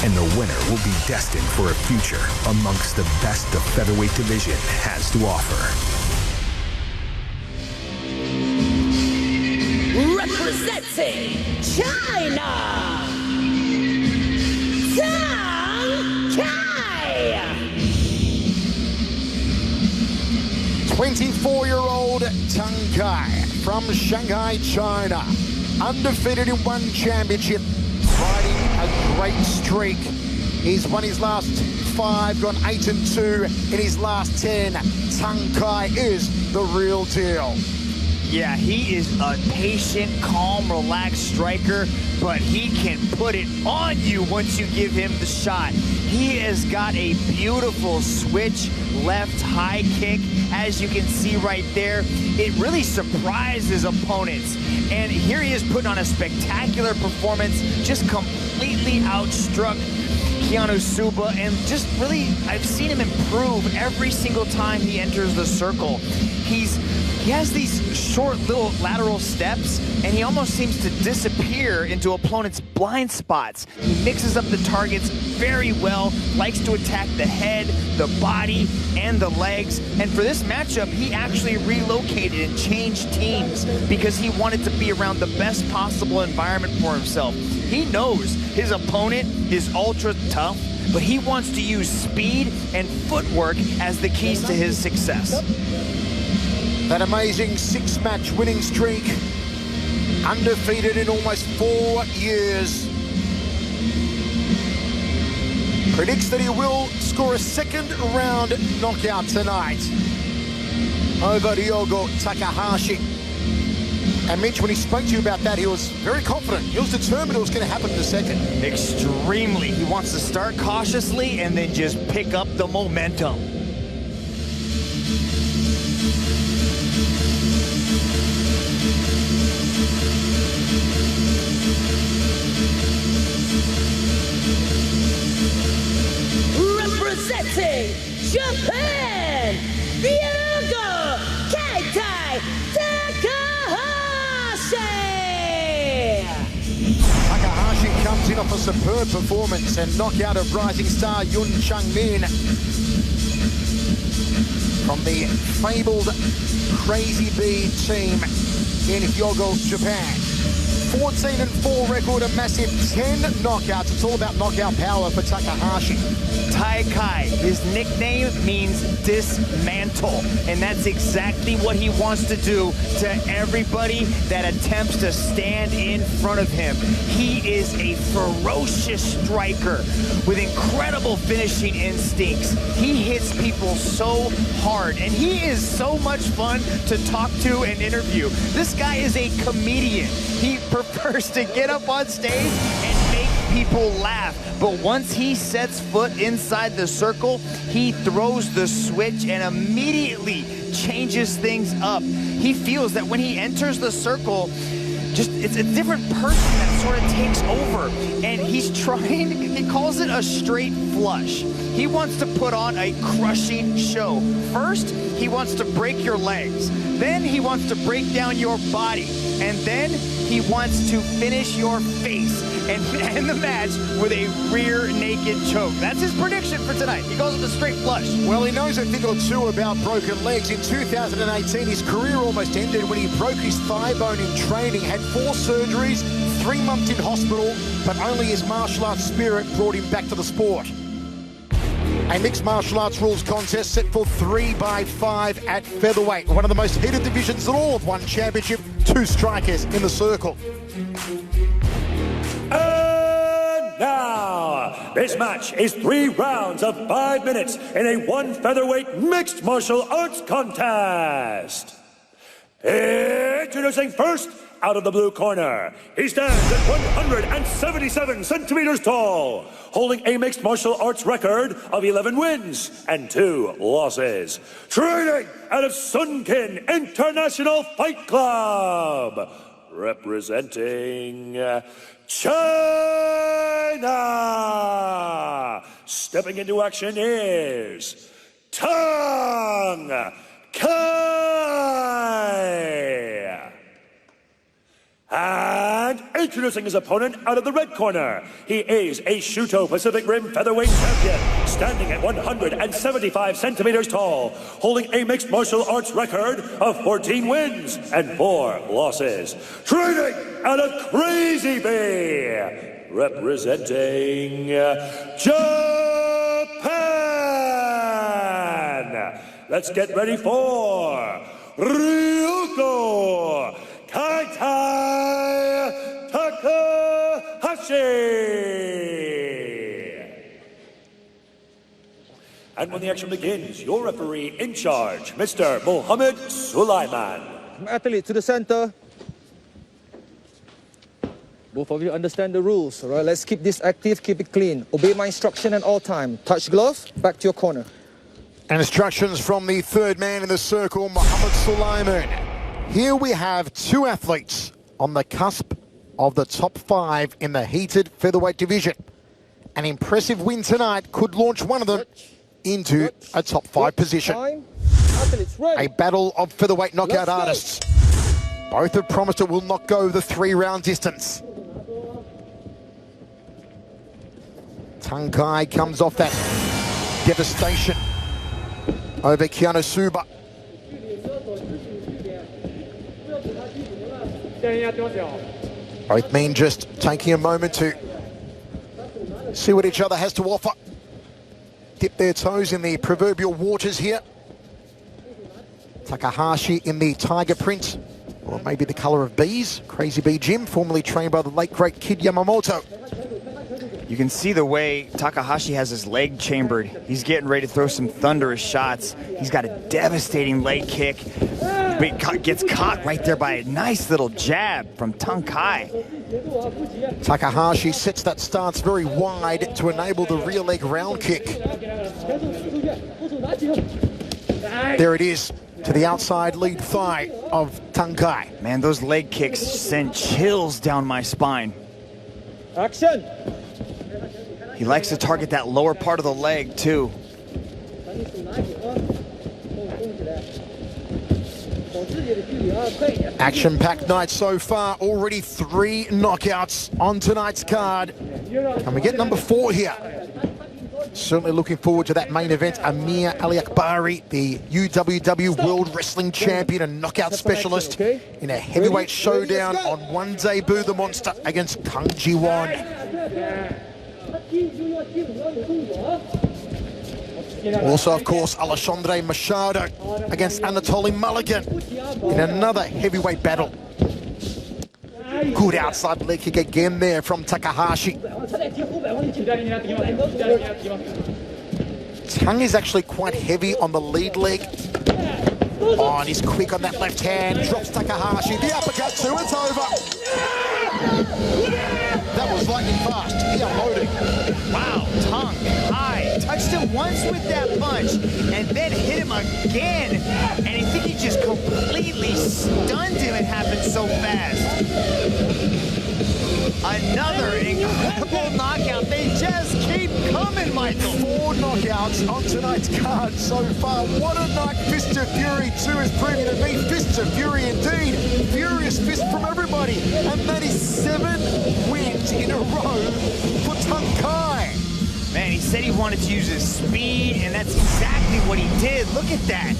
and the winner will be destined for a future amongst the best the featherweight division has to offer. Representing China, Tang Kai. 24-year-old Tang Kai from Shanghai, China, undefeated in one championship, riding a great streak. He's won his last 5, gone 8-2 in his last 10. Tang Kai is the real deal. Yeah, he is a patient, calm, relaxed striker, but he can put it on you once you give him the shot. He has got a beautiful switch left high kick, as you can see right there. It really surprised his opponents. And here he is putting on a spectacular performance, just completely outstruck Keanu Suba, and just really, I've seen him improve every single time he enters the circle. He has these short little lateral steps, and he almost seems to disappear into opponents' blind spots. He mixes up the targets very well, likes to attack the head, the body, and the legs. And for this matchup, he actually relocated and changed teams because he wanted to be around the best possible environment for himself. He knows his opponent is ultra tough, but he wants to use speed and footwork as the keys to his success. That amazing 6-match winning streak, undefeated in almost 4 years. Predicts that he will score a second round knockout tonight over Ryogo Takahashi. And Mitch, when he spoke to you about that, he was very confident. He was determined it was going to happen in a second. Extremely. He wants to start cautiously and then just pick up the momentum. Representing Japan, Ryogo Takahashi. Takahashi comes in off a superb performance and knockout of rising star Yun Chang-min from the fabled Crazy B team in Hyogo, Japan. 14-4 record, a massive 10 knockouts. It's all about knockout power for Takahashi. Taikai, his nickname means dismantle, and that's exactly what he wants to do to everybody that attempts to stand in front of him. He is a ferocious striker with incredible finishing instincts. He hits people so hard, and he is so much fun to talk to and interview. This guy is a comedian. He prefers to get up on stage and make people laugh. But once he sets foot inside the circle, he throws the switch and immediately changes things up. He feels that when he enters the circle, it's a different person that sort of takes over. And he calls it a straight flush. He wants to put on a crushing show. First, he wants to break your legs. Then he wants to break down your body. And then he wants to finish your face and end the match with a rear naked choke. That's his prediction for tonight. He calls it the straight flush. Well, he knows a thing or two about broken legs. In 2018, his career almost ended when he broke his thigh bone in training, had 4 surgeries, 3 months in hospital, but only his martial arts spirit brought him back to the sport. A mixed martial arts rules contest set for 3x5 at featherweight. One of the most heated divisions at all of one championship. 2 strikers in the circle. And now, this match is 3 rounds of 5 minutes in a 1 featherweight mixed martial arts contest. Introducing first, out of the blue corner, he stands at 177 centimeters tall, holding a mixed martial arts record of 11 wins and 2 losses. Training out of Sunkin International Fight Club, representing China. Stepping into action is Tang. And introducing his opponent out of the red corner, he is a Shuto Pacific Rim featherweight champion, standing at 175 centimeters tall, holding a mixed martial arts record of 14 wins and 4 losses. Training out of Crazy Bay, representing Japan. Let's get ready for Ryogo Takahashi. And when the action begins, your referee in charge, Mr. Mohammed Sulaiman. Athlete to the center. Both of you understand the rules, all right? Let's keep this active, keep it clean. Obey my instruction at all time. Touch glove, back to your corner. And instructions from the third man in the circle, Mohammed Sulaiman. Here we have 2 athletes on the cusp of the top 5 in the heated featherweight division. An impressive win tonight could launch one of them into a top 5 position. A battle of featherweight knockout artists. Both have promised it will not go the 3-round distance. Tang comes off that devastation over Kianosuba. Both men just taking a moment to see what each other has to offer. Dip their toes in the proverbial waters here. Takahashi in the tiger print, or maybe the colour of bees. Crazy Bee Gym, formerly trained by the late great Kid Yamamoto. You can see the way Takahashi has his leg chambered. He's getting ready to throw some thunderous shots. He's got a devastating leg kick. gets caught right there by a nice little jab from Tang Kai. Takahashi sets that stance very wide to enable the rear leg round kick. There it is, to the outside lead thigh of Tang Kai. Man, those leg kicks send chills down my spine. Action! He likes to target that lower part of the leg, too. Action-packed night so far, already 3 knockouts on tonight's card. And we get number 4 here. Certainly looking forward to that main event. Amir Aliakbari, the UWW World Wrestling Champion and knockout specialist, in a heavyweight showdown on one debut, the monster, against Kang Ji-won. Also, of course, Alexandre Machado against Anatoly Malykhin in another heavyweight battle. Good outside leg kick again there from Takahashi. Tang is actually quite heavy on the lead leg. Oh, and he's quick on that left hand. Drops Takahashi. The uppercut too. It's over. That was lightning fast. He unloaded. Wow, Tang Kai touched him once with that punch and then hit him again. And I think he just completely stunned him. It happened so fast. Another incredible knockout. They just keep coming, Michael. 4 knockouts on tonight's card so far. What a night Fist of Fury 2 is proving to be. Fist of Fury indeed. Furious fist from everybody. And that is 7 wins in a row for Tang Kai. Man, he said he wanted to use his speed, and that's exactly what he did. Look at that.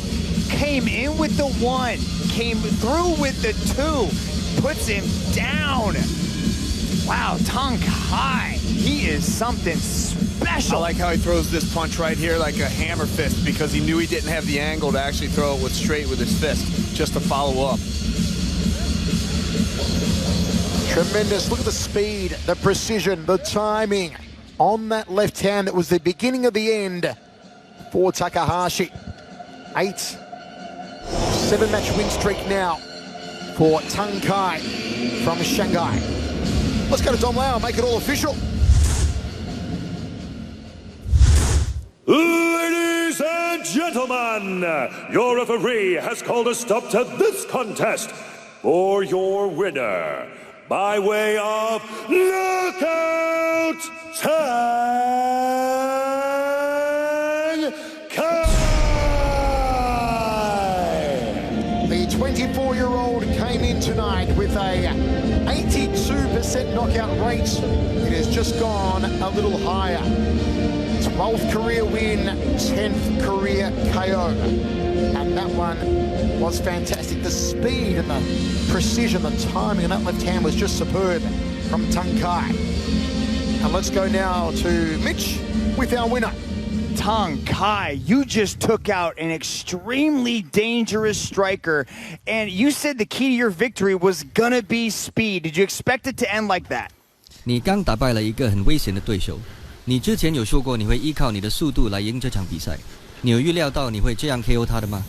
Came in with the 1, came through with the 2, puts him down. Wow, Tang Kai, he is something special. I like how he throws this punch right here like a hammer fist, because he knew he didn't have the angle to actually throw it straight with his fist, just to follow up. Tremendous. Look at the speed, the precision, the timing on that left hand. That was the beginning of the end for Takahashi. 7-match win streak now for Tang Kai from Shanghai. Let's go to Dom Lau and make it all official. Ladies and gentlemen, your referee has called a stop to this contest for your winner by way of knockout, Tang Kai. The 24-year-old came in tonight with a 82% knockout rate. It has just gone a little higher. 12th career win, 10th career KO. And that one was fantastic. The speed and the precision, the timing, and that left hand was just superb from Tang Kai. And let's go now to Mitch with our winner. Tang Kai, you just took out an extremely dangerous striker, and you said the key to your victory was gonna be speed. Did you expect it to end like that? 你刚打败了一个很危险的对手，你之前有说过你会依靠你的速度来赢这场比赛，你有预料到你会这样 KO 他的吗？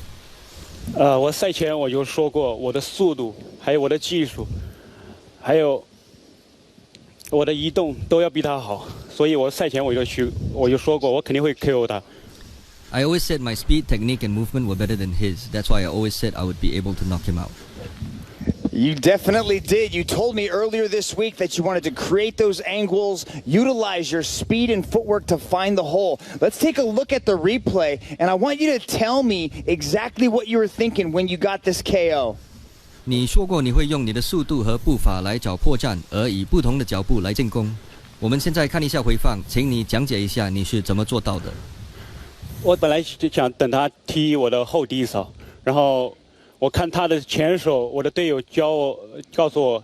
我赛前我就说过，我的速度，还有我的技术，还有我的移动都要比他好，所以我赛前我就说过，我肯定会 KO 他。I always said my speed, technique, and movement were better than his. That's why I always said I would be able to knock him out. You definitely did. You told me earlier this week that you wanted to create those angles, utilize your speed and footwork to find the hole. Let's take a look at the replay, and I want you to tell me exactly what you were thinking when you got this KO. 你说过你会用你的速度和步伐来找破绽，而以不同的脚步来进攻。我们现在看一下回放，请你讲解一下你是怎么做到的。我本来就想等他踢我的后低扫，然后我看他的前手，我的队友告诉我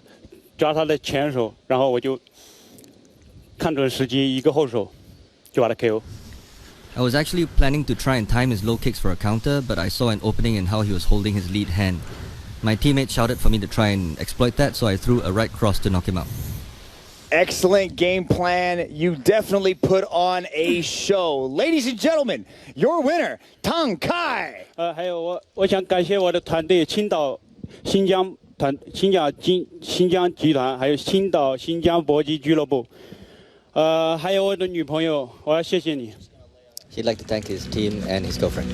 抓他的前手，然后我就看准时机，一个后手就把他 KO。 I was actually planning to try and time his low kicks for a counter, but I saw an opening in how he was holding his lead hand. My teammate shouted for me to try and exploit that, so I threw a right cross to knock him out. Excellent game plan. You definitely put on a show. Ladies and gentlemen, your winner, Tang Kai. 还有我想感谢我的团队青岛新疆集团，还有青岛新疆搏击俱乐部，还有我的女朋友，我要谢谢你。 He'd like to thank his team and his girlfriend.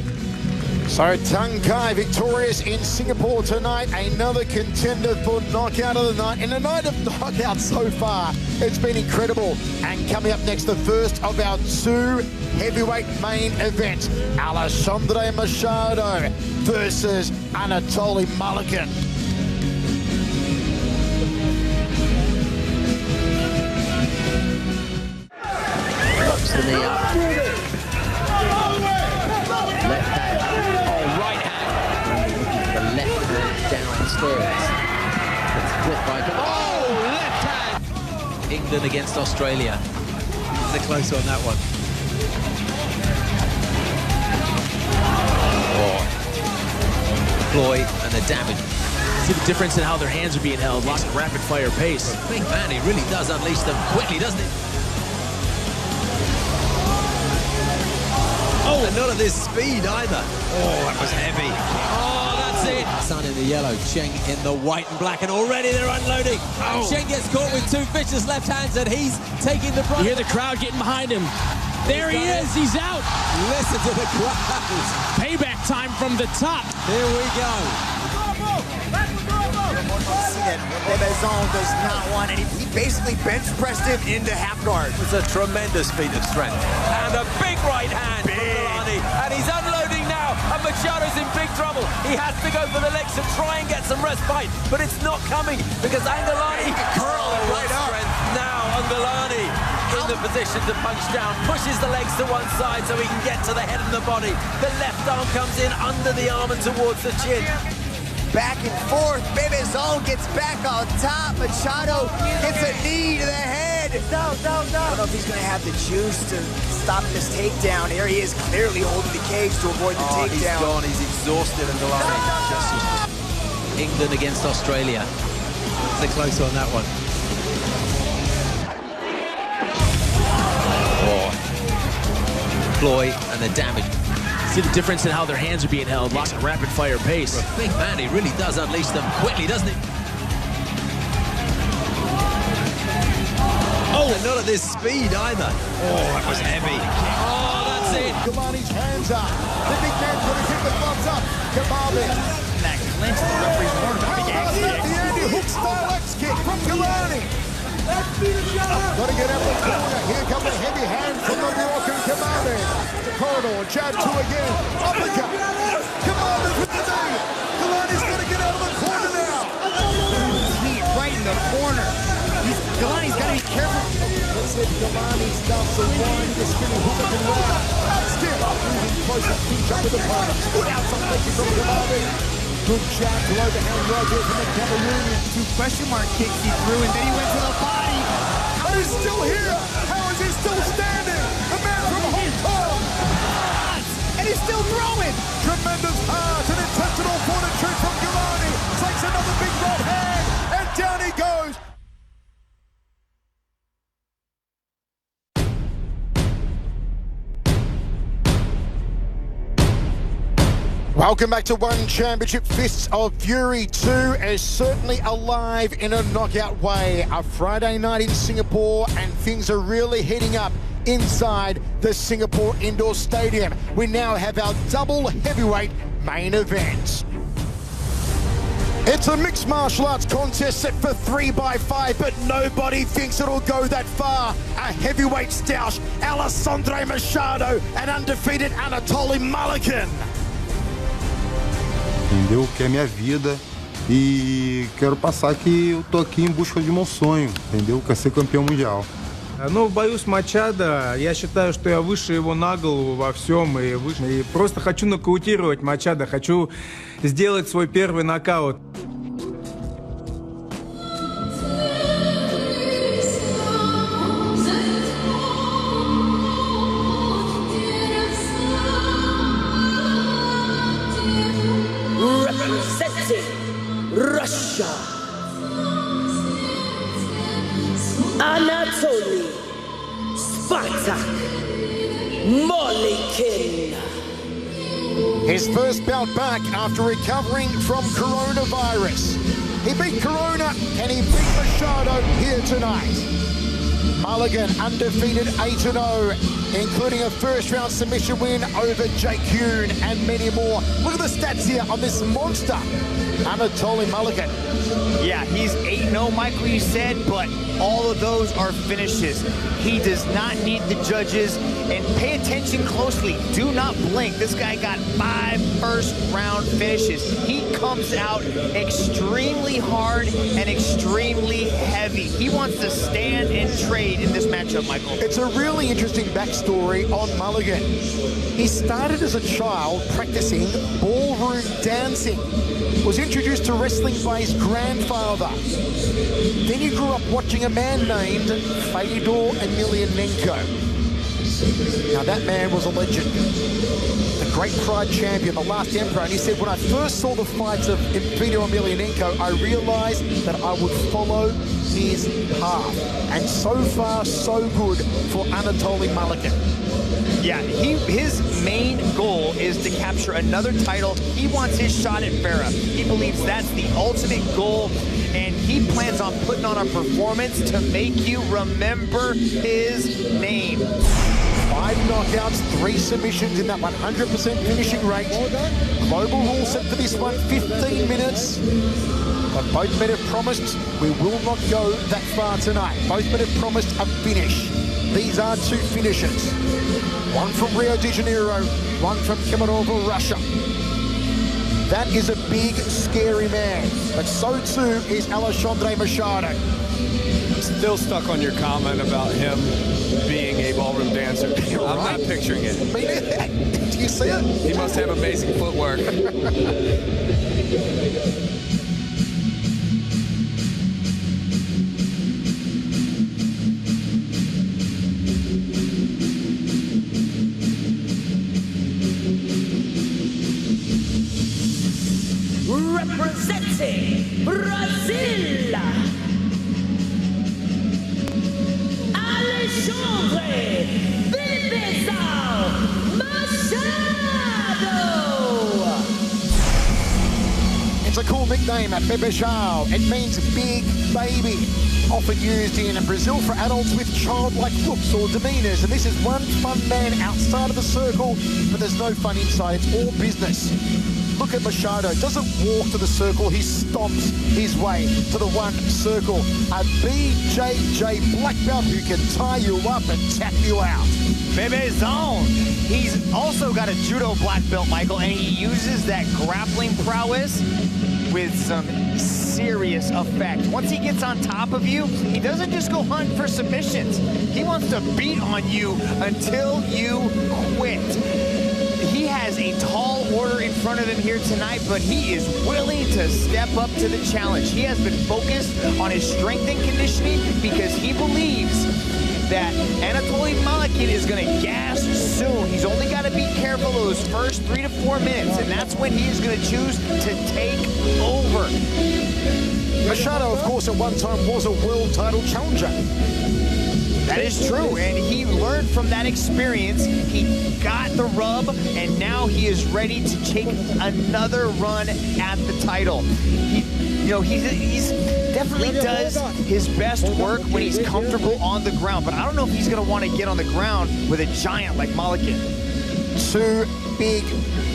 So Tang Kai victorious in Singapore tonight. Another contender for knockout of the night. In a night of knockouts so far, it's been incredible. And coming up next, the first of our two heavyweight main events. Alexandre Machado versus Anatoly Malykhin. Puts the knee up. Left hand. Oh, right hand. The left hand downstairs. It's flipped by. Oh, left hand. England against Australia. They're close on that one. Oh. Floyd and the damage. See the difference in how their hands are being held. Lots of rapid fire pace. Big man, he really does unleash them quickly, doesn't he? Oh, and none of this speed either. Oh, that was heavy. Oh, that's it. Sun in the yellow, Cheng in the white and black, and already they're unloading. Oh. Cheng gets caught with two vicious left hands, and he's taking the brunt. You hear the crowd getting behind him. There he is, he's out. Listen to the crowd. Payback time from the top. Here we go. See that Bebezon does not want any. He basically bench pressed him into half guard. It's a tremendous feat of strength. And a big right hand from Galani. And he's unloading now. And Machado's in big trouble. He has to go for the legs to try and get some respite. But it's not coming because Angalani curl right up. Now Angalani in the position to punch down. Pushes the legs to one side so he can get to the head of the body. The left arm comes in under the arm and towards the chin. Back and forth. Bebezon gets back on top. Machado gets a knee to the head. I don't know if he's going to have the juice to stop this takedown. Here he is clearly holding the cage to avoid the takedown. He's gone. He's exhausted. And England against Australia. They're close on that one. Oh. Floyd and the damage. See the difference in how their hands are being held. Lots of rapid fire pace. Big man, he really does unleash them quickly, doesn't he? Oh, and none of this speed either. Oh, that was heavy. Oh, that's it. Galani's hands up. The big man's going to take the gloves up. Kebabin. That clinch, the referee's warning about big axe kick. The anti-hook style X kick from Galani. Got to get out the corner. Here comes a heavy hand from the Moroccan Kebabin. Corridor, jab two again. Uppercut. Kebabin with the knee. Galani's going to get out of the corner now. Heat right in the corner. Galani's got to be careful. Let's hit Galani stuff. So one, the spinning hook up and round. Skip. Moving closer. Pinch up with the punch. Good outside legging from Kebabin. Good jab to overhand right here from the Cameroonian. Two question mark kicks he threw, and then he went to the body. Oh, he's still here. How is he still standing? The man from Hong Kong. And he's still throwing. Tremendous heart and intentional fortitude from Galani. Takes another big right hand, and down he goes. Welcome back to One Championship. Fists of Fury 2 is certainly alive in a knockout way. A Friday night in Singapore, and things are really heating up inside the Singapore Indoor Stadium. We now have our double heavyweight main event. It's a mixed martial arts contest set for 3x5, but nobody thinks it'll go that far. A heavyweight stoush, Alexandre Machado, and undefeated Anatoly Malykhin. Entendeu? Que é minha vida e quero passar que eu tô aqui em busca de meu sonho, entendeu? Que é ser campeão mundial. Ну, в бою с Мачадо я считаю, что я выше его на голову во всем и выше. И просто хочу нокаутировать Мачадо, хочу сделать свой первый нокаут. Russia. Anatoly. Anatoly Spartak Malykhin. His first bout back after recovering from coronavirus. He beat Corona, can he beat Machado here tonight? Malykhin undefeated 8-0, including a first-round submission win over Jake Yoon and many more. Look at the stats here on this monster, Anatoly Malykhin. Yeah, he's 8-0, Michael, you said, but all of those are finishes. He does not need the judges, and pay attention closely. Do not blink. This guy got 5 first-round finishes. He comes out extremely hard and extremely heavy. He wants to stand and trade in this matchup, Michael. It's a really interesting backstory on Malykhin. He started as a child practicing ballroom dancing. Was introduced to wrestling by his grandfather. Then he grew up watching a man named Fedor Emelianenko. Now that man was a legend. The great pride champion, the last emperor. And he said, when I first saw the fights of Fedor Emelianenko, I realized that I would follow his path. And so far, so good for Anatoly Malykhin. Yeah, his main goal is to capture another title. He wants his shot at Farah. He believes that's the ultimate goal, and he plans on putting on a performance to make you remember his name. 5 knockouts, 3 submissions in that 100% finishing rate. Global rule set for this one, 15 minutes. But both men have promised we will not go that far tonight. Both men have promised a finish. These are 2 finishes. One from Rio de Janeiro, one from Kemerovo, Russia. That is a big, scary man. But so too is Alexandre Machado. Still stuck on your comment about him being a ballroom dancer. I'm not picturing it. Do you see it? He must have amazing footwork. Representing Brazil, Alexandre Machado. It's a cool nickname, Bebechao. It means big baby. Often used in Brazil for adults with childlike looks or demeanors. And this is one fun man outside of the circle, but there's no fun inside. It's all business. Look at Machado. Doesn't walk to the circle, he stomps his way to the one circle. A BJJ black belt who can tie you up and tap you out. Bebezão. He's also got a judo black belt, Michael, and he uses that grappling prowess with some serious effect. Once he gets on top of you, he doesn't just go hunt for submissions. He wants to beat on you until you quit. He has a tall order in front of him here tonight, but he is willing to step up to the challenge. He has been focused on his strength and conditioning because he believes that Anatoly Malykhin is going to gas soon. He's only got to be careful of those first 3 to 4 minutes, and that's when he is going to choose to take over. Machado, of course, at one time was a world title challenger. That is true, and he learned from that experience. He got the rub, and now he is ready to take another run at the title. He definitely does his best work when he's comfortable on the ground, but I don't know if he's going to want to get on the ground with a giant like Malykhin. 2 big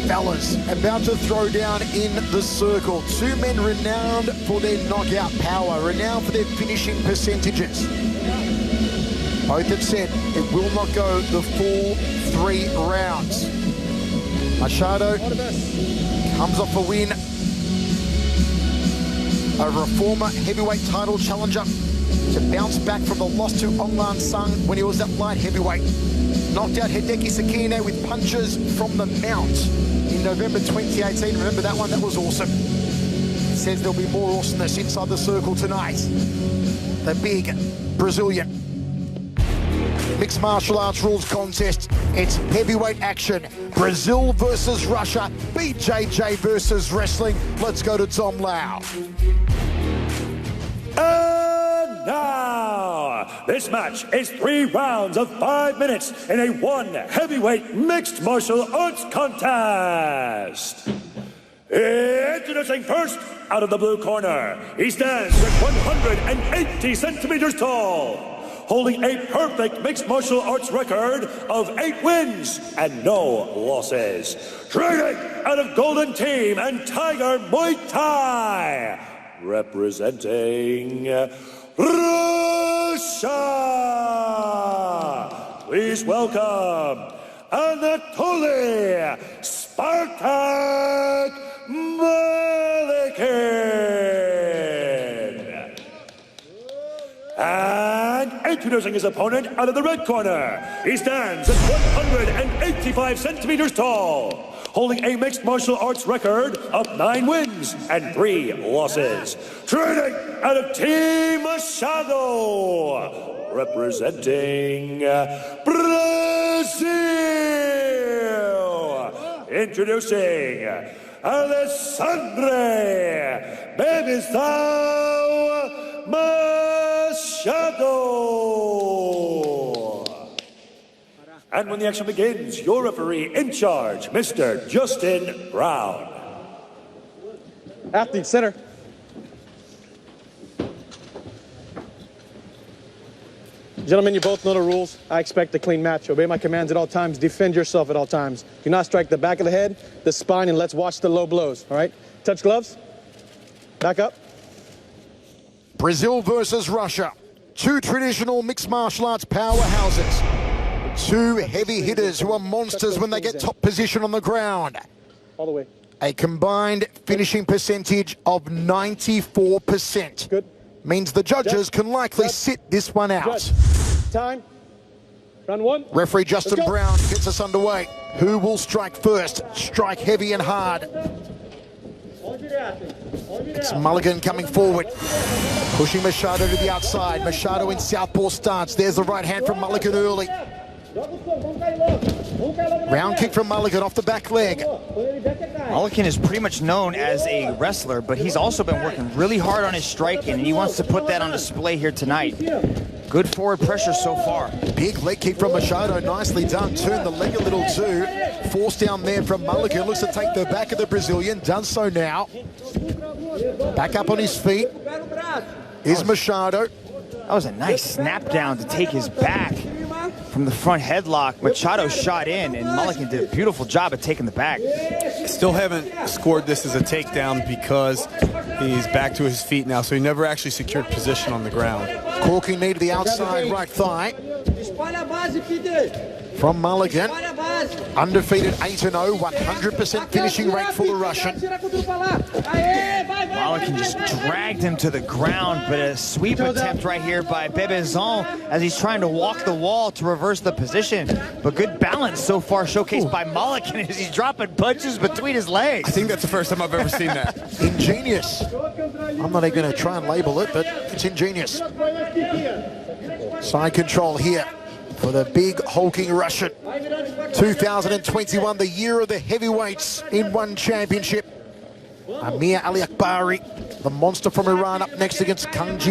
fellas about to throw down in the circle. 2 men renowned for their knockout power, renowned for their finishing percentages. Both have said it will not go the full 3 rounds. Machado comes off a win over a former heavyweight title challenger to bounce back from the loss to Onglan Sung when he was at light heavyweight. Knocked out Hideki Sekine with punches from the mount in November 2018. Remember that one? That was awesome. Says there'll be more awesomeness inside the circle tonight. The big Brazilian. Mixed martial arts rules contest. It's heavyweight action. Brazil versus Russia. BJJ versus wrestling. Let's go to Tom Lau. And now, This match is 3 rounds of 5 minutes in a 1 heavyweight mixed martial arts contest. Introducing first, out of the blue corner, he stands at 180 centimeters tall, holding a perfect mixed martial arts record of 8 wins and no losses. Training out of Golden Team and Tiger Muay Thai, representing Russia. Please welcome Anatoly Spartak Malykhin. And introducing his opponent out of the red corner, he stands at 185 centimeters tall, holding a mixed martial arts record of 9 wins and 3 losses. Training out of Team Machado, representing Brazil. Introducing Alexandre Machado. And when the action begins, your referee in charge, Mr. Justin Brown. Athlete, center. Gentlemen, you both know the rules. I expect a clean match. Obey my commands at all times. Defend yourself at all times. Do not strike the back of the head, the spine, and let's watch the low blows, all right? Touch gloves. Back up. Brazil versus Russia. 2 traditional mixed martial arts powerhouses. 2 heavy hitters who are monsters when they get top position on the ground. All the way. A combined finishing percentage of 94%. Good. Means the judges can likely sit this one out. Time. Round 1. Referee Justin Brown gets us underway. Who will strike first? Strike heavy and hard. It's Malykhin coming forward, pushing Machado to the outside. Machado in southpaw stance. There's the right hand from Malykhin early. Round kick from Malykhin off the back leg. Malykhin is pretty much known as a wrestler, but he's also been working really hard on his striking, and he wants to put that on display here tonight. Good forward pressure so far. Big leg kick from Machado, nicely done. Turn the leg a little too. Force down there from Malykhin. Looks to take the back of the Brazilian. Does so now. Back up on his feet is Machado. That was a nice snap down to take his back from the front headlock. Machado shot in, and Malykhin did a beautiful job at taking the back. Still haven't scored this as a takedown because he's back to his feet now, so he never actually secured position on the ground. Corking knee to the outside right thigh from Malykhin. Undefeated 8-0, 100% finishing rate for the Russian. Malykhin just dragged him to the ground, but a sweep attempt right here by Bebezon as he's trying to walk the wall to reverse the position. But good balance so far showcased by Malykhin as he's dropping punches between his legs. I think that's the first time I've ever seen that. Ingenious. I'm not even going to try and label it, but it's ingenious. Side control here for the big hulking Russian. 2021, the year of the heavyweights in one championship. Amir Aliakbari, the monster from Iran, up next against Kang.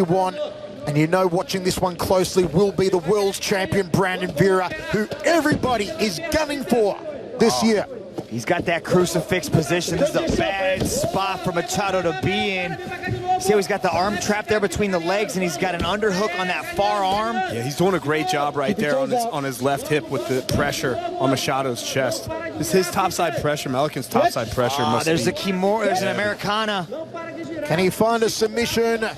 And you know, watching this one closely will be the world's champion Brandon Vera, who everybody is gunning for this year. He's got that crucifix position. This is a bad spot for Machado to be in. See how he's got the arm trap there between the legs, and he's got an underhook on that far arm. Yeah, he's doing a great job right there on his left hip with the pressure on Machado's chest. It's his topside pressure, Malykhin's topside pressure. There's a Kimura, there's an Americana. Can he find a submission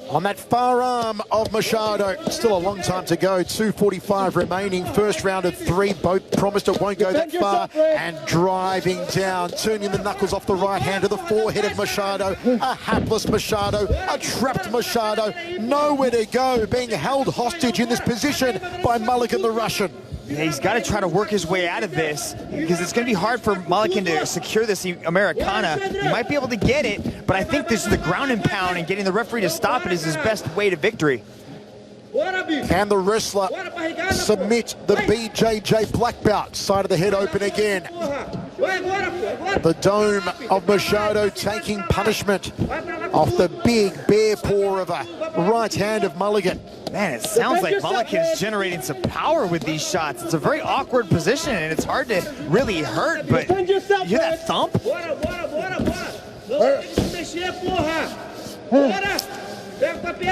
on that far arm of Machado? Still a long time to go, 2:45 remaining. First round of 3, both promised it won't go that far. And driving down, turning the knuckles off the right hand to the forehead of Machado. A hapless Machado, a trapped Machado, nowhere to go, being held hostage in this position by Malykhin the Russian. Yeah, he's got to try to work his way out of this because it's going to be hard for Malykhin to secure this Americana. He might be able to get it, but I think this is the ground and pound, and getting the referee to stop it is his best way to victory. Can the wrestler submit the BJJ black belt? Side of the head open again. The dome of Machado taking punishment off the big bear paw of a right hand of Malykhin. Man, it sounds like Malykhin's generating some power with these shots. It's a very awkward position, and it's hard to really hurt, but you hear that thump?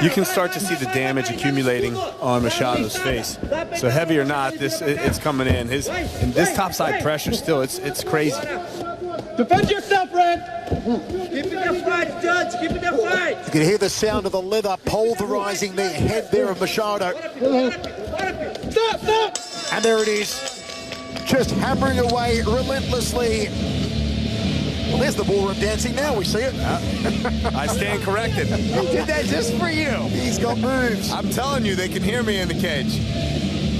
You can start to see the damage accumulating on Machado's face. So heavy or not, it's coming in. And this topside pressure still, it's crazy. Defend yourself, Red. Keep it in the fight, Judge. Keep it in the fight. You can hear the sound of the leather pulverizing the head there of Machado. Stop. And there it is, just hammering away relentlessly. Well, there's the ballroom dancing now, we see it. I stand corrected. He did that just for you. He's got moves. I'm telling you, they can hear me in the cage.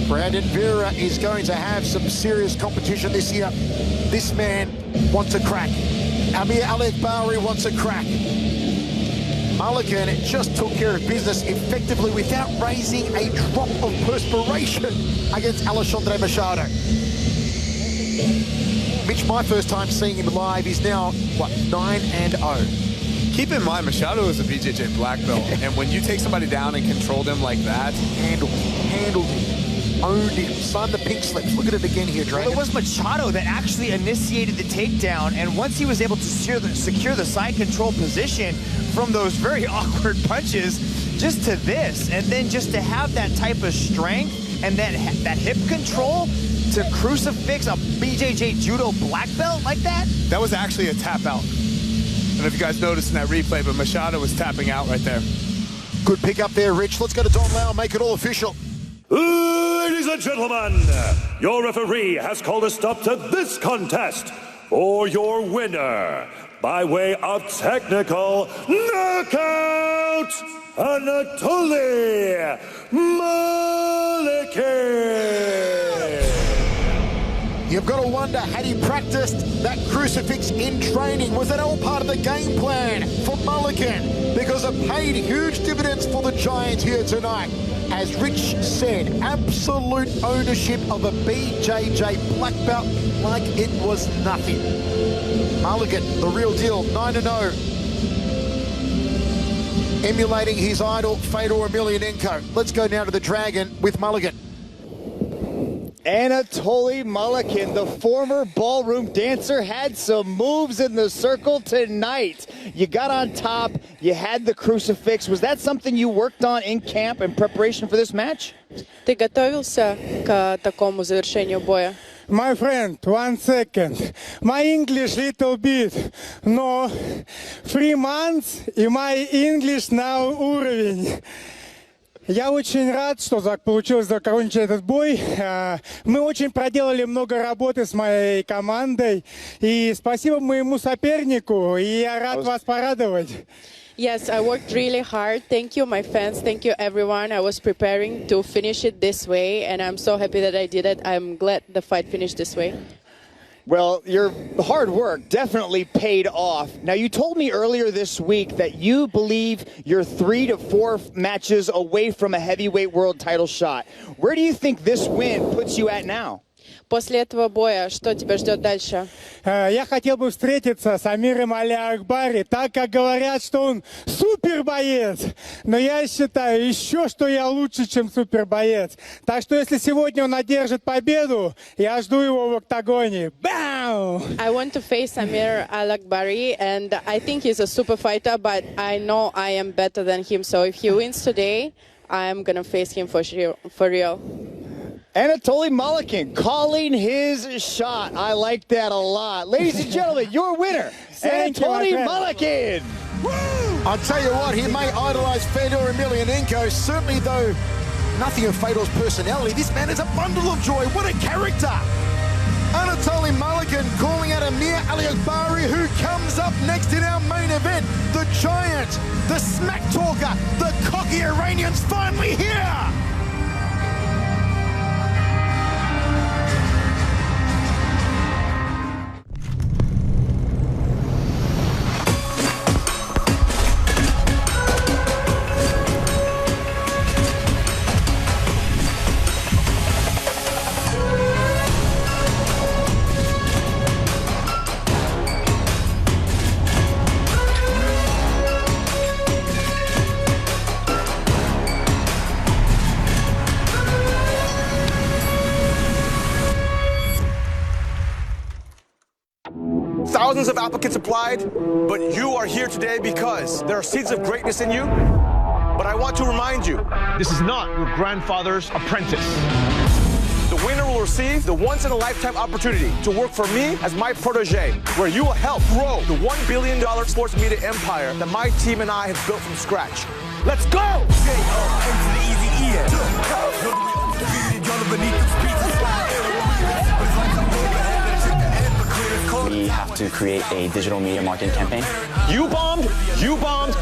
Brandon Vera is going to have some serious competition this year. This man wants a crack. Amir Aliakbari wants a crack. Malykhin just took care of business effectively without raising a drop of perspiration against Alexandre Machado. Mitch, my first time seeing him live, he's now, what, 9-0. Keep in mind, Machado is a BJJ black belt, and when you take somebody down and control them like that... Handled him, owned him, signed the pink slips. Look at it again here, Dragon. Well, it was Machado that actually initiated the takedown, and once he was able to secure the side control position from those very awkward punches, just to this, and then just to have that type of strength and that hip control to crucifix a BJJ judo black belt like that? That was actually a tap out. I don't know if you guys noticed in that replay, but Machado was tapping out right there. Good pick up there, Rich. Let's go to Don Lau, make it all official. Ladies and gentlemen, your referee has called a stop to this contest for your winner by way of technical knockout, Anatoly Malykhin. You've got to wonder, had he practiced that crucifix in training? Was that all part of the game plan for Malykhin? Because it paid huge dividends for the Giants here tonight. As Rich said, absolute ownership of a BJJ black belt like it was nothing. Malykhin, the real deal, 9-0. Emulating his idol, Fedor Emelianenko. Let's go now to the Dragon with Malykhin. Anatoly Malykhin, the former ballroom dancer, had some moves in the circle tonight. You got on top, you had the crucifix. Was that something you worked on in camp in preparation for this match? Ты готовился к такому завершению боя? My friend, 1 second. My English little bit, но 3 months и my English now уровень. Я очень рад, что так получилось закончить этот бой. Мы очень проделали много работы с моей командой. И спасибо моему сопернику. И я рад вас порадовать. Yes, I worked really hard. Thank you, my fans. Thank you, everyone. I was preparing to finish it this way, and I'm so happy that I did it. I'm glad the fight finished this way. Well, your hard work definitely paid off. Now, you told me earlier this week that you believe you're 3 to 4 matches away from a heavyweight world title shot. Where do you think this win puts you at now? После этого боя, что тебя ждет дальше? Я хотел бы встретиться с Амиром Алиакбари, так как говорят, что он супербоец. Но я считаю еще, что я лучше, чем супербоец. Так что если сегодня он одержит победу, я жду его в октагоне. Бам! I want to face Amir Aliakbari, and I think he's a super fighter, but I know I am better than him. So if he wins today, I'm gonna face him for real. Anatoly Malykhin calling his shot. I like that a lot. Ladies and gentlemen, your winner, Anatoly Malykhin. I'll tell you what, he may idolize Fedor Emelianenko. Certainly, though, nothing of Fedor's personality. This man is a bundle of joy. What a character. Anatoly Malykhin calling out Amir Aliakbari, who comes up next in our main event. The giant, the smack talker, the cocky Iranian's finally here. Thousands of applicants applied, but you are here today because there are seeds of greatness in you. But I want to remind you, this is not your grandfather's apprentice. The winner will receive the once-in-a-lifetime opportunity to work for me as my protege, where you will help grow the $1 billion sports media empire that my team and I have built from scratch. Let's go! We have to create a digital media marketing campaign. You bombed,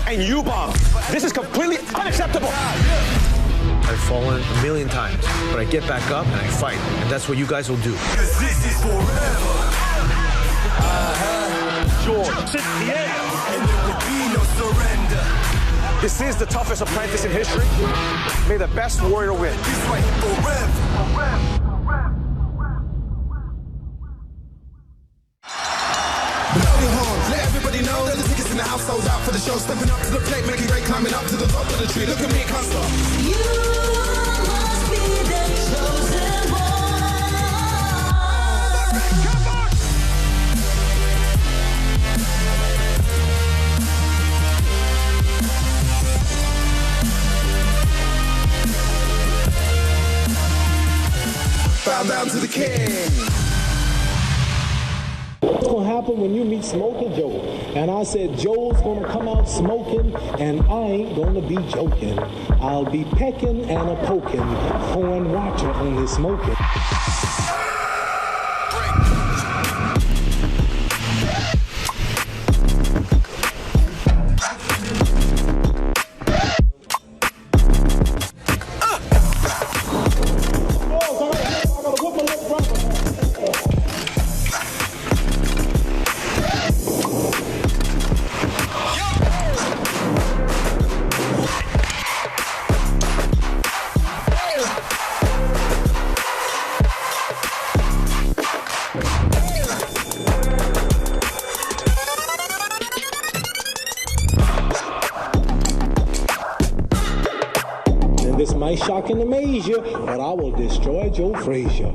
and you bombed. This is completely unacceptable. I've fallen a million times, but I get back up and I fight, and that's what you guys will do. This is forever. George, and there will be no surrender. This is the toughest apprentice in history. May the best warrior win. This way forever. Let everybody know that the tickets in the house sold out for the show. Stepping up to the plate, making great, climbing up to the top of the tree. Look at me, can't stop. You must be the chosen one. Come on! Bow down to the king. What's going to happen when you meet Smoking Joe? And I said, Joe's going to come out smoking, and I ain't going to be joking. I'll be pecking and a-poking, pouring water on this smoking. This might shock and amaze you, but I will destroy Joe Frazier.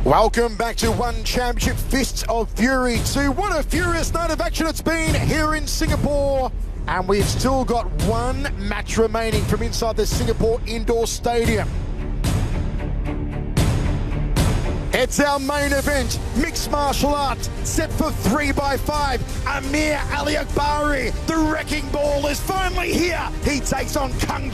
Welcome back to One Championship Fists of Fury 2. What a furious night of action it's been here in Singapore. And we've still got one match remaining from inside the Singapore Indoor Stadium. It's our main event, mixed martial art, set for 3x5. Amir Aliakbari, the wrecking ball is finally here. He takes on Kang.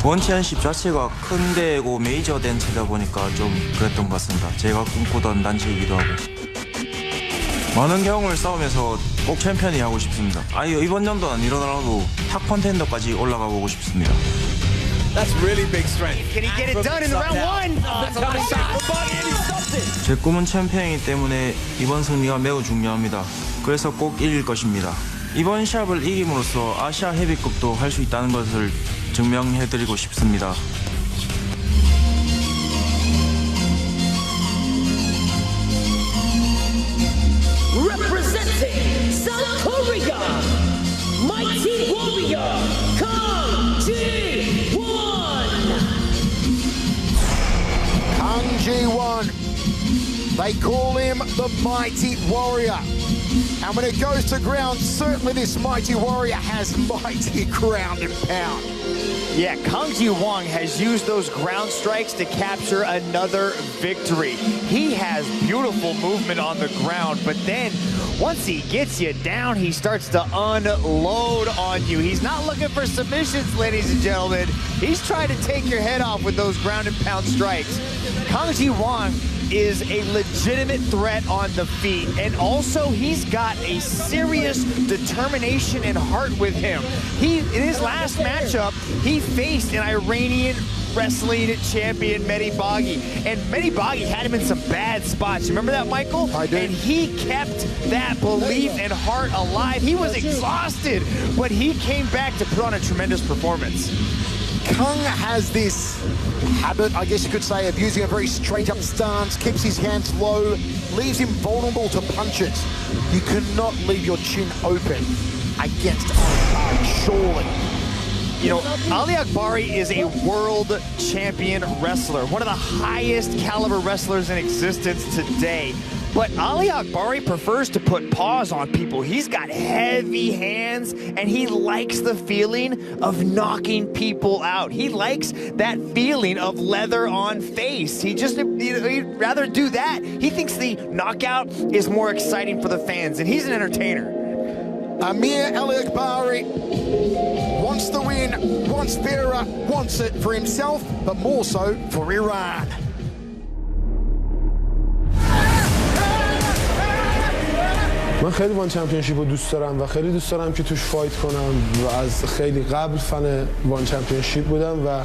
원 챔피언십 자체가 큰 대고 메이저 단체다 보니까 좀 그랬던 것 같습니다. 제가 꿈꾸던 단체이기도 하고 많은 경험을 쌓으면서 꼭 챔피언이 하고 싶습니다. 이번 연도는 아니더라도 탑 컨텐더까지 올라가 보고 싶습니다. That's really big strength. Can he get it done in the round one? 제 꿈은 챔피언이기 때문에 이번 승리가 매우 중요합니다. 그래서 꼭 이길 것입니다. 이번 시합을 이김으로써 아시아 헤비급도 할 수 있다는 것을 증명해드리고 싶습니다. Representing South Korea, Mighty Warrior, Kang. They call him the Mighty Warrior. And when it goes to ground, certainly this Mighty Warrior has mighty ground and pound. Yeah, Kang has used those ground strikes to capture another victory. He has beautiful movement on the ground, but then once he gets you down, he starts to unload on you. He's not looking for submissions, ladies and gentlemen. He's trying to take your head off with those ground and pound strikes. Kang is a legitimate threat on the feet, and also he's got a serious determination and heart with him. In his last matchup, he faced an Iranian wrestling champion, Mehdi Baghi, and Mehdi Baghi had him in some bad spots. You remember that, Michael? I do. And he kept that belief and heart alive. He was exhausted, but he came back to put on a tremendous performance. Kang has this habit, I guess you could say, of using a very straight-up stance, keeps his hands low, leaves him vulnerable to punches. You cannot leave your chin open against Aliakbari, surely. You know, Aliakbari is a world champion wrestler, one of the highest caliber wrestlers in existence today. But Aliakbari prefers to put paws on people. He's got heavy hands, and he likes the feeling of knocking people out. He likes that feeling of leather on face. He'd rather do that. He thinks the knockout is more exciting for the fans, and he's an entertainer. Amir Aliakbari wants the win, wants Vera, wants it for himself, but more so for Iran. من خیلی وان چمپیونشیپ رو دوست دارم و خیلی دوست دارم که توش فایت کنم و از خیلی قبل فن وان چمپیونشیپ بودم و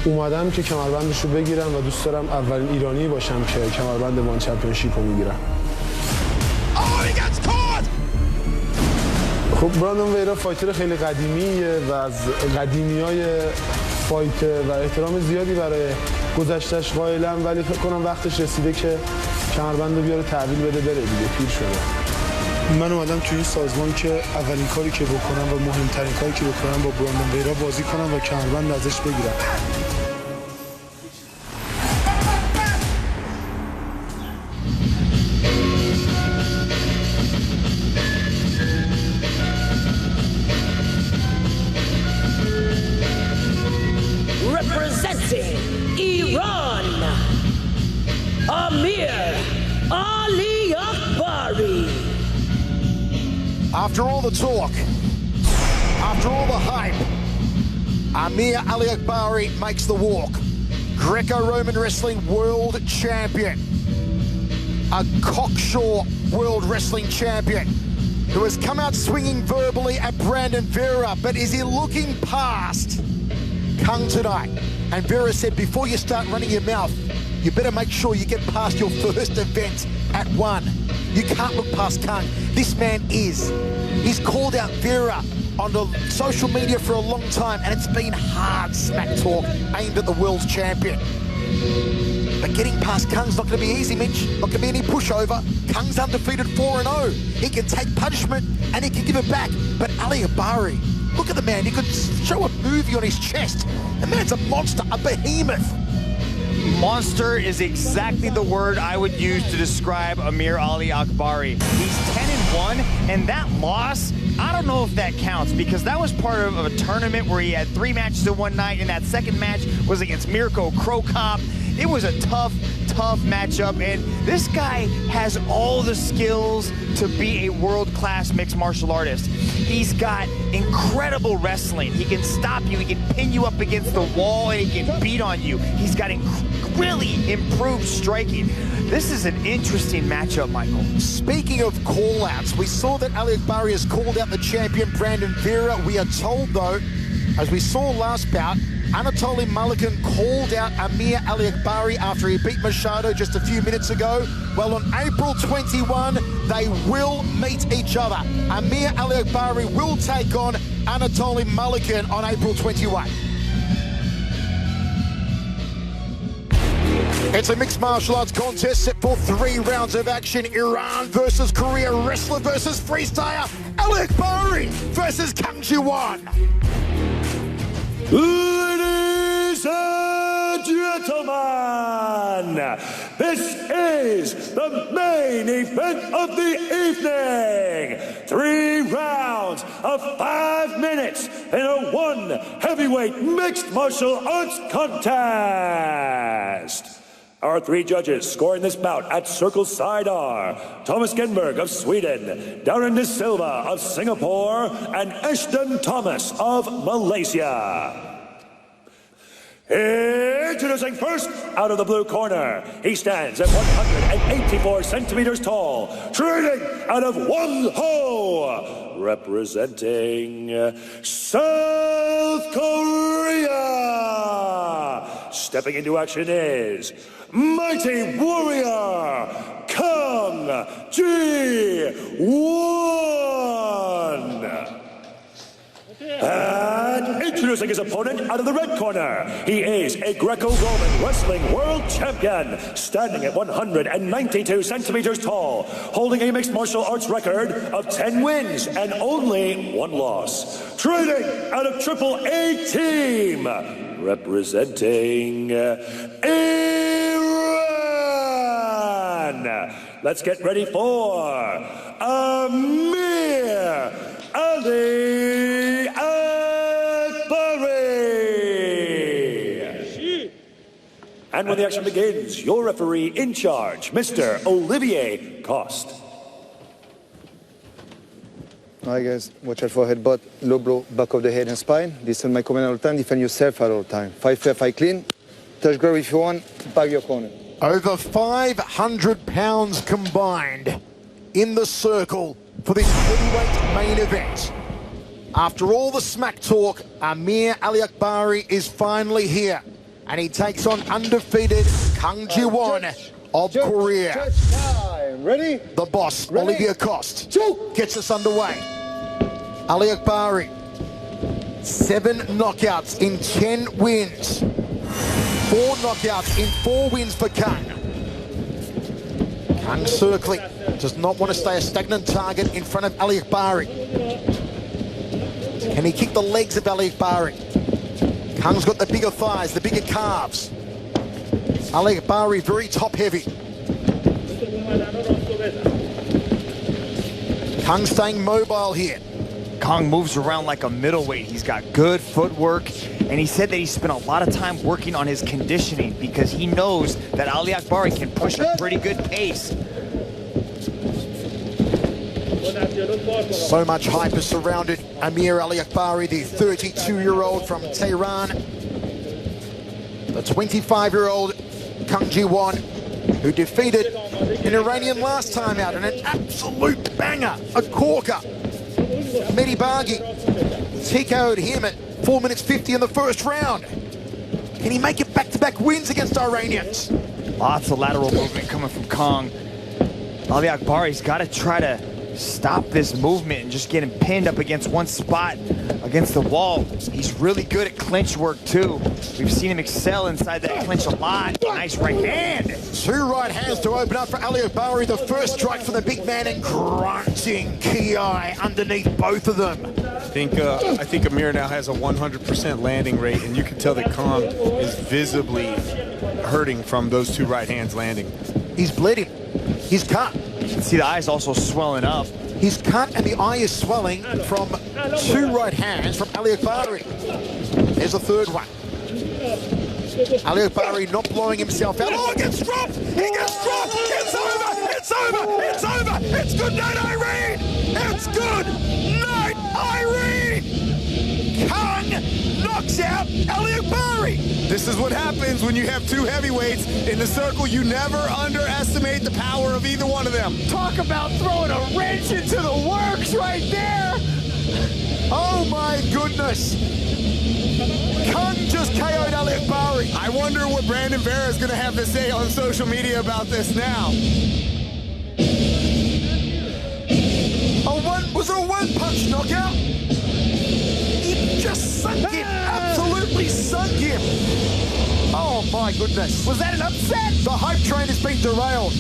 اومدم که کمربندش رو بگیرم و دوست دارم اولین ایرانی باشم که کمربند وان چمپیونشیپ رو میگیرم. خب براندون ویرا فایتر خیلی قدیمیه و از قدیمیای فایت و احترام زیادی برای گذشتش قائلم، ولی فکر کنم وقتش رسیده که کمربند رو بیاره تحویل بده بره دیگه، پیر شده. من اومدم توی این سازمان که اولین کاری که بکنم و مهمترین کاری که بکنم با براندون ویرا بازی کنم و کمربند ازش بگیرم. Representing Iran, Amir Aliakbari. After all the talk, after all the hype, Amir Aliakbari makes the walk. Greco-Roman Wrestling World Champion. A cocksure World Wrestling Champion who has come out swinging verbally at Brandon Vera, but is he looking past Kang tonight? And Vera said, before you start running your mouth, you better make sure you get past your first event at one. You can't look past Kang. This man is. He's called out Vera on the social media for a long time, and it's been hard smack talk aimed at the world's champion. But getting past Kang's not going to be easy, Mitch. Not going to be any pushover. Kang's undefeated 4-0. He can take punishment and he can give it back. But Aliakbari, look at the man. He could show a movie on his chest. The man's a monster, a behemoth. Monster is exactly the word I would use to describe Amir Aliakbari. He's 10-1, and that loss, I don't know if that counts, because that was part of a tournament where he had 3 matches in one night, and that second match was against Mirko Krokop. It was a tough matchup, and this guy has all the skills to be a world-class mixed martial artist. He's got incredible wrestling. He can stop you, he can pin you up against the wall, and he can beat on you. He's got really improved striking. This is an interesting matchup, Michael. Speaking of call-outs, we saw that Aliakbari has called out the champion Brandon Vera. We are told, though, as we saw last bout, Anatoly Malykhin called out Amir Aliakbari after he beat Machado just a few minutes ago. Well, on April 21, they will meet each other. Amir Aliakbari will take on Anatoly Malykhin on April 21. It's a mixed martial arts contest set for 3 rounds of action. Iran versus Korea, wrestler versus freestyler. Aliakbari versus Kang Ji-won. Ladies and gentlemen, this is the main event of the evening. 3 rounds of 5 minutes in a 1 heavyweight mixed martial arts contest. Our 3 judges scoring this bout at Circle Side are Thomas Genberg of Sweden, Darren De Silva of Singapore, and Ashton Thomas of Malaysia. Introducing first, out of the blue corner, he stands at 184 centimeters tall, training out of Wonho, representing South Korea. Stepping into action is mighty warrior Kang Ji-won. And Introducing his opponent out of the red corner. He is a Greco-Roman wrestling world champion, standing at 192 centimeters tall, holding a mixed martial arts record of 10 wins and only 1 loss. Training out of Triple A Team, representing Iran. Let's get ready for Amir Aliakbari. And when the action begins, your referee in charge, Mr. Olivier Coste. Alright guys, watch out for headbutt, low blow, back of the head and spine. Listen my command all the time, defend yourself at all the time. Fight fair, fight clean. Touch grab if you want, bag your corner. Over 500 pounds combined in the circle for this heavyweight main event. After all the smack talk, Amir Aliakbari is finally here. And he takes on undefeated Kang of Korea. Ready? The boss, Olivier Coste, gets us underway. Aliakbari, 7 knockouts in 10 wins. 4 knockouts in 4 wins for Kang. Kang circling, does not want to stay a stagnant target in front of Aliakbari. Can he kick the legs of Aliakbari? Kang's got the bigger thighs, the bigger calves. Aliakbari very top heavy. Kang staying mobile here. Kang moves around like a middleweight. He's got good footwork, and he said that he spent a lot of time working on his conditioning because he knows that Aliakbari can push a pretty good pace. So much hype has surrounded Amir Aliakbari, the 32-year-old from Tehran. The 25-year-old Kang Ji-won, who defeated an Iranian last time out in an absolute banger, a corker. Mehdi Bargi TKO'd him at 4 minutes 50 in the first round. Can he make it back-to-back wins against Iranians? Lots of lateral movement coming from Kang. Aliakbari's got to try to stop this movement and just get him pinned up against one spot against the wall. He's really good at clinch work too. We've seen him excel inside that clinch a lot. Nice right hand. 2 right hands to open up for Aliakbari. The first strike for the big man and grunting ki underneath both of them. I think Amir now has a 100% landing rate, and you can tell that Kang is visibly hurting from those 2 right hands landing. He's bleeding. He's cut. You can see the eyes also swelling up. He's cut and the eye is swelling from 2 right hands from Aliakbari. There's a third one. Aliakbari not blowing himself out. Oh, he gets dropped! He gets dropped! It's over! It's over! It's over! It's good night, Irene! It's good night, Irene! Kang knocks out Aliakbari! This is what happens when you have 2 heavyweights in the circle. You never underestimate the power of either one of them. Talk about throwing a wrench into the works right there. Oh my goodness. Kang just KO'd Aliakbari. I wonder what Brandon Vera is going to have to say on social media about this now. Was it a 1-punch knockout? It just sunk him. Absolutely sunk him. Oh my goodness. Was that an upset? The hype train has been derailed.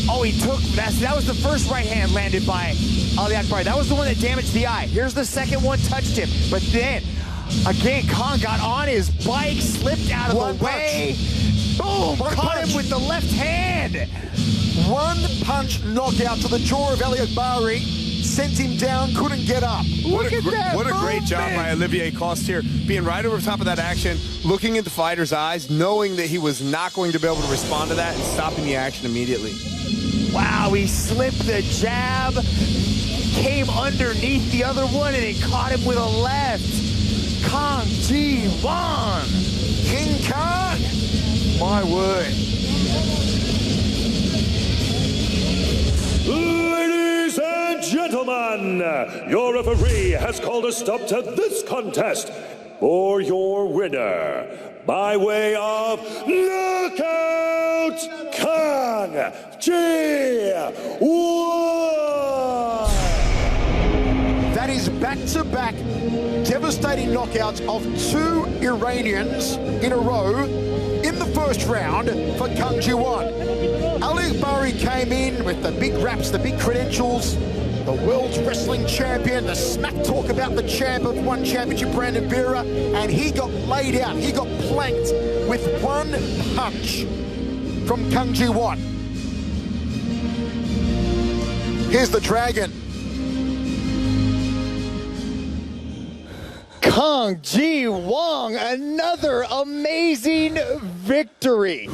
Oh, he took that was the first right hand landed by Aliakbari. That was the one that damaged the eye. Here's the second one, touched him. But then, again, Kang got on his bike, slipped out of the way. Boom! Caught him with the left hand. 1-punch knockout to the jaw of Aliakbari. Sent him down, couldn't get up. What a great job by Olivier Coste here, being right over top of that action, looking at the fighter's eyes, knowing that he was not going to be able to respond to that and stopping the action immediately. Wow, he slipped the jab, came underneath the other one, and it caught him with a left. Kang Ji-won. King Kang. My word. Ladies and gentlemen, your referee has called a stop to this contest for your winner by way of knockout, Kang Ji-won. That is back-to-back devastating knockouts of 2 Iranians in a row in the first round for Kang Ji-won. Aliakbari came in with the big raps, the big credentials, the world's wrestling champion, the smack talk about the champ of one championship, Brandon Vera, and he got laid out, he got planked with one punch from Kang Ji-won. Here's the Dragon. Kang Ji-won, another amazing victory.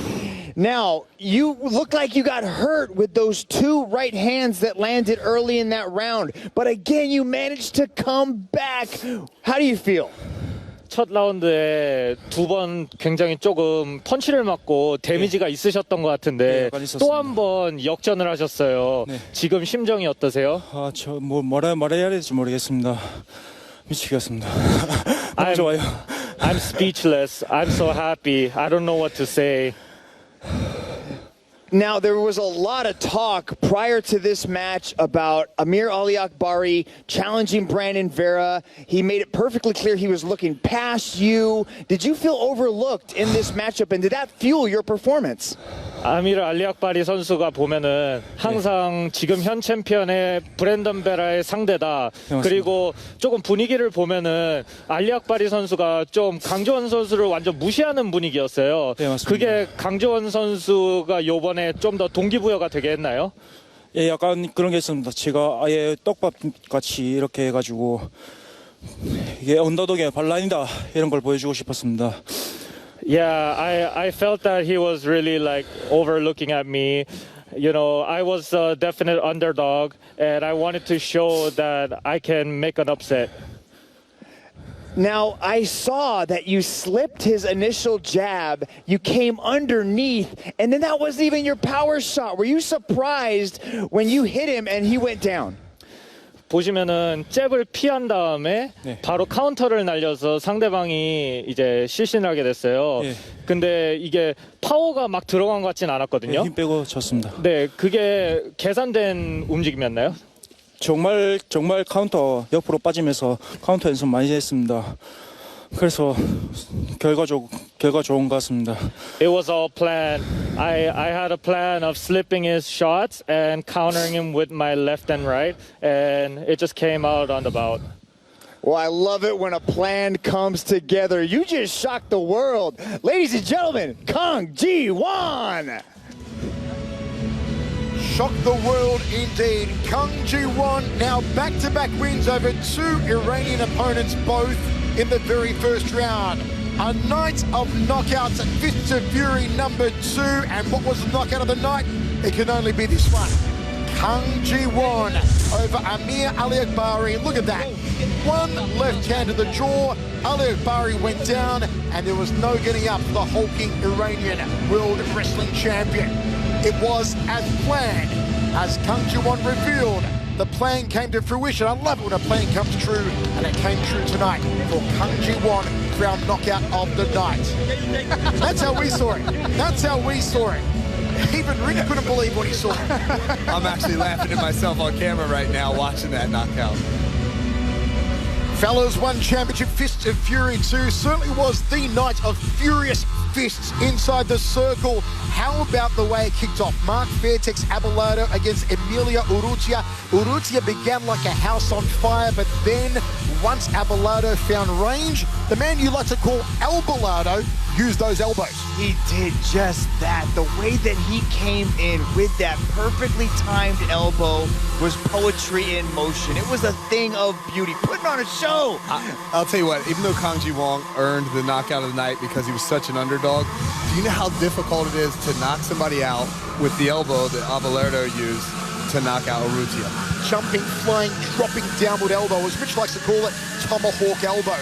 Now, you look like you got hurt with those 2 right hands that landed early in that round. But again, you managed to come back. How do you feel? 첫 라운드에 2번 굉장히 조금 펀치를 맞고 데미지가 있으셨던 것 같은데 또 한 번 역전을 하셨어요. 지금 심정이 어떠세요? 뭐라 해야 될지 모르겠습니다. 미치겠습니다. 너무 좋아요. I'm speechless. I'm so happy. I don't know what to say. Now, there was a lot of talk prior to this match about Amir Aliakbari challenging Brandon Vera. He made it perfectly clear he was looking past you. Did you feel overlooked in this matchup, and did that fuel your performance? 아미르 알리악바리 선수가 보면은 항상 지금 현 챔피언의 브랜던 베라의 상대다. 그리고 조금 분위기를 보면은 알리악바리 선수가 좀 강조원 선수를 완전 무시하는 분위기였어요. 그게 강조원 선수가 요번에 좀 더 동기부여가 되게 했나요? 예, 약간 그런 게 있습니다. 제가 아예 떡밥같이 이렇게 해가지고 이게 언더독의 반란이다 이런 걸 보여주고 싶었습니다. Yeah, I felt that he was really like overlooking at me. You know, I was a definite underdog, and I wanted to show that I can make an upset. Now, I saw that you slipped his initial jab, you came underneath, and then that wasn't even your power shot. Were you surprised when you hit him and he went down? 보시면은 잽을 피한 다음에 바로 카운터를 날려서 상대방이 이제 실신을 하게 됐어요. 근데 이게 파워가 막 들어간 것 같진 않았거든요. 힘 빼고 쳤습니다. 네, 그게 계산된 움직임이었나요? 정말 카운터 옆으로 빠지면서 카운터 연습 많이 했습니다. 그래서 결과 좋은 것 같습니다. It was all planned. I had a plan of slipping his shots and countering him with my left and right, and it just came out on the bout. Well, I love it when a plan comes together. You just shocked the world. Ladies and gentlemen, Kang Ji-won! Shock the world indeed. Kang Ji-won now back-to-back wins over 2 Iranian opponents, both in the very first round. A night of knockouts at Fists of Fury number 2. And what was the knockout of the night? It can only be this one. Kang Ji-won over Amir Aliakbari. Look at that. One left hand to the jaw. Aliakbari went down, and there was no getting up for the hulking Iranian World Wrestling Champion. It was as planned, as Kang Ji-won revealed. The plan came to fruition. I love it when a plan comes true, and it came true tonight for Kang Ji-won, crown knockout of the night. That's how we saw it. That's how we saw it. Even Rick couldn't believe what he saw. I'm actually laughing at myself on camera right now watching that knockout. Fellas, one championship, Fists of Fury 2 certainly was the night of furious fists inside the circle. How about the way it kicked off? Mark Fairtex Alberado against Emilio Urrutia. Urrutia began like a house on fire, but then once Alberado found range, the man you like to call Alberado used those elbows. He did just that. The way that he came in with that perfectly timed elbow was poetry in motion. It was a thing of beauty, putting on a show. I'll tell you what, even though Kang Ji-won earned the knockout of the night because he was such an underdog, do you know how difficult it is to knock somebody out with the elbow that Alberado used to knock out Urrutia? Jumping, flying, dropping downward elbow, as Rich likes to call it, tomahawk elbow.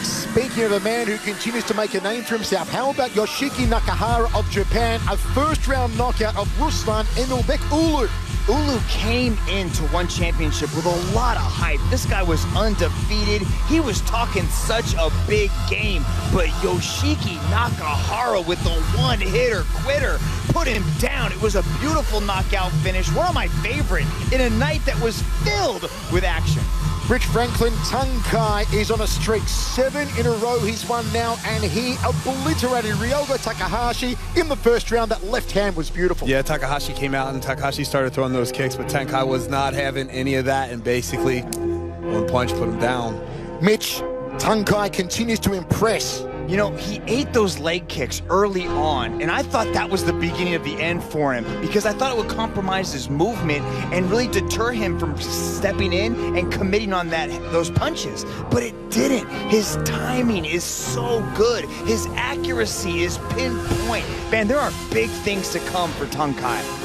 Speaking of a man who continues to make a name for himself, how about Yoshiki Nakahara of Japan, a first-round knockout of Ruslan Emilbek Uulu. Uulu came into one championship with a lot of hype. This guy was undefeated. He was talking such a big game. But Yoshiki Nakahara with the one-hitter quitter put him down. It was a beautiful knockout finish. One of my favorite in a night that was filled with action. Rich Franklin, Tang is on a streak. 7 in a row he's won now, and he obliterated Ryogo Takahashi in the first round. That left hand was beautiful. Yeah, Takahashi came out and Takahashi started throwing those kicks, but Tang was not having any of that, and basically one punch put him down. Mitch, Tang continues to impress. You know, he ate those leg kicks early on, and I thought that was the beginning of the end for him, because I thought it would compromise his movement and really deter him from stepping in and committing on those punches. But it didn't. His timing is so good. His accuracy is pinpoint. Man, there are big things to come for Tang.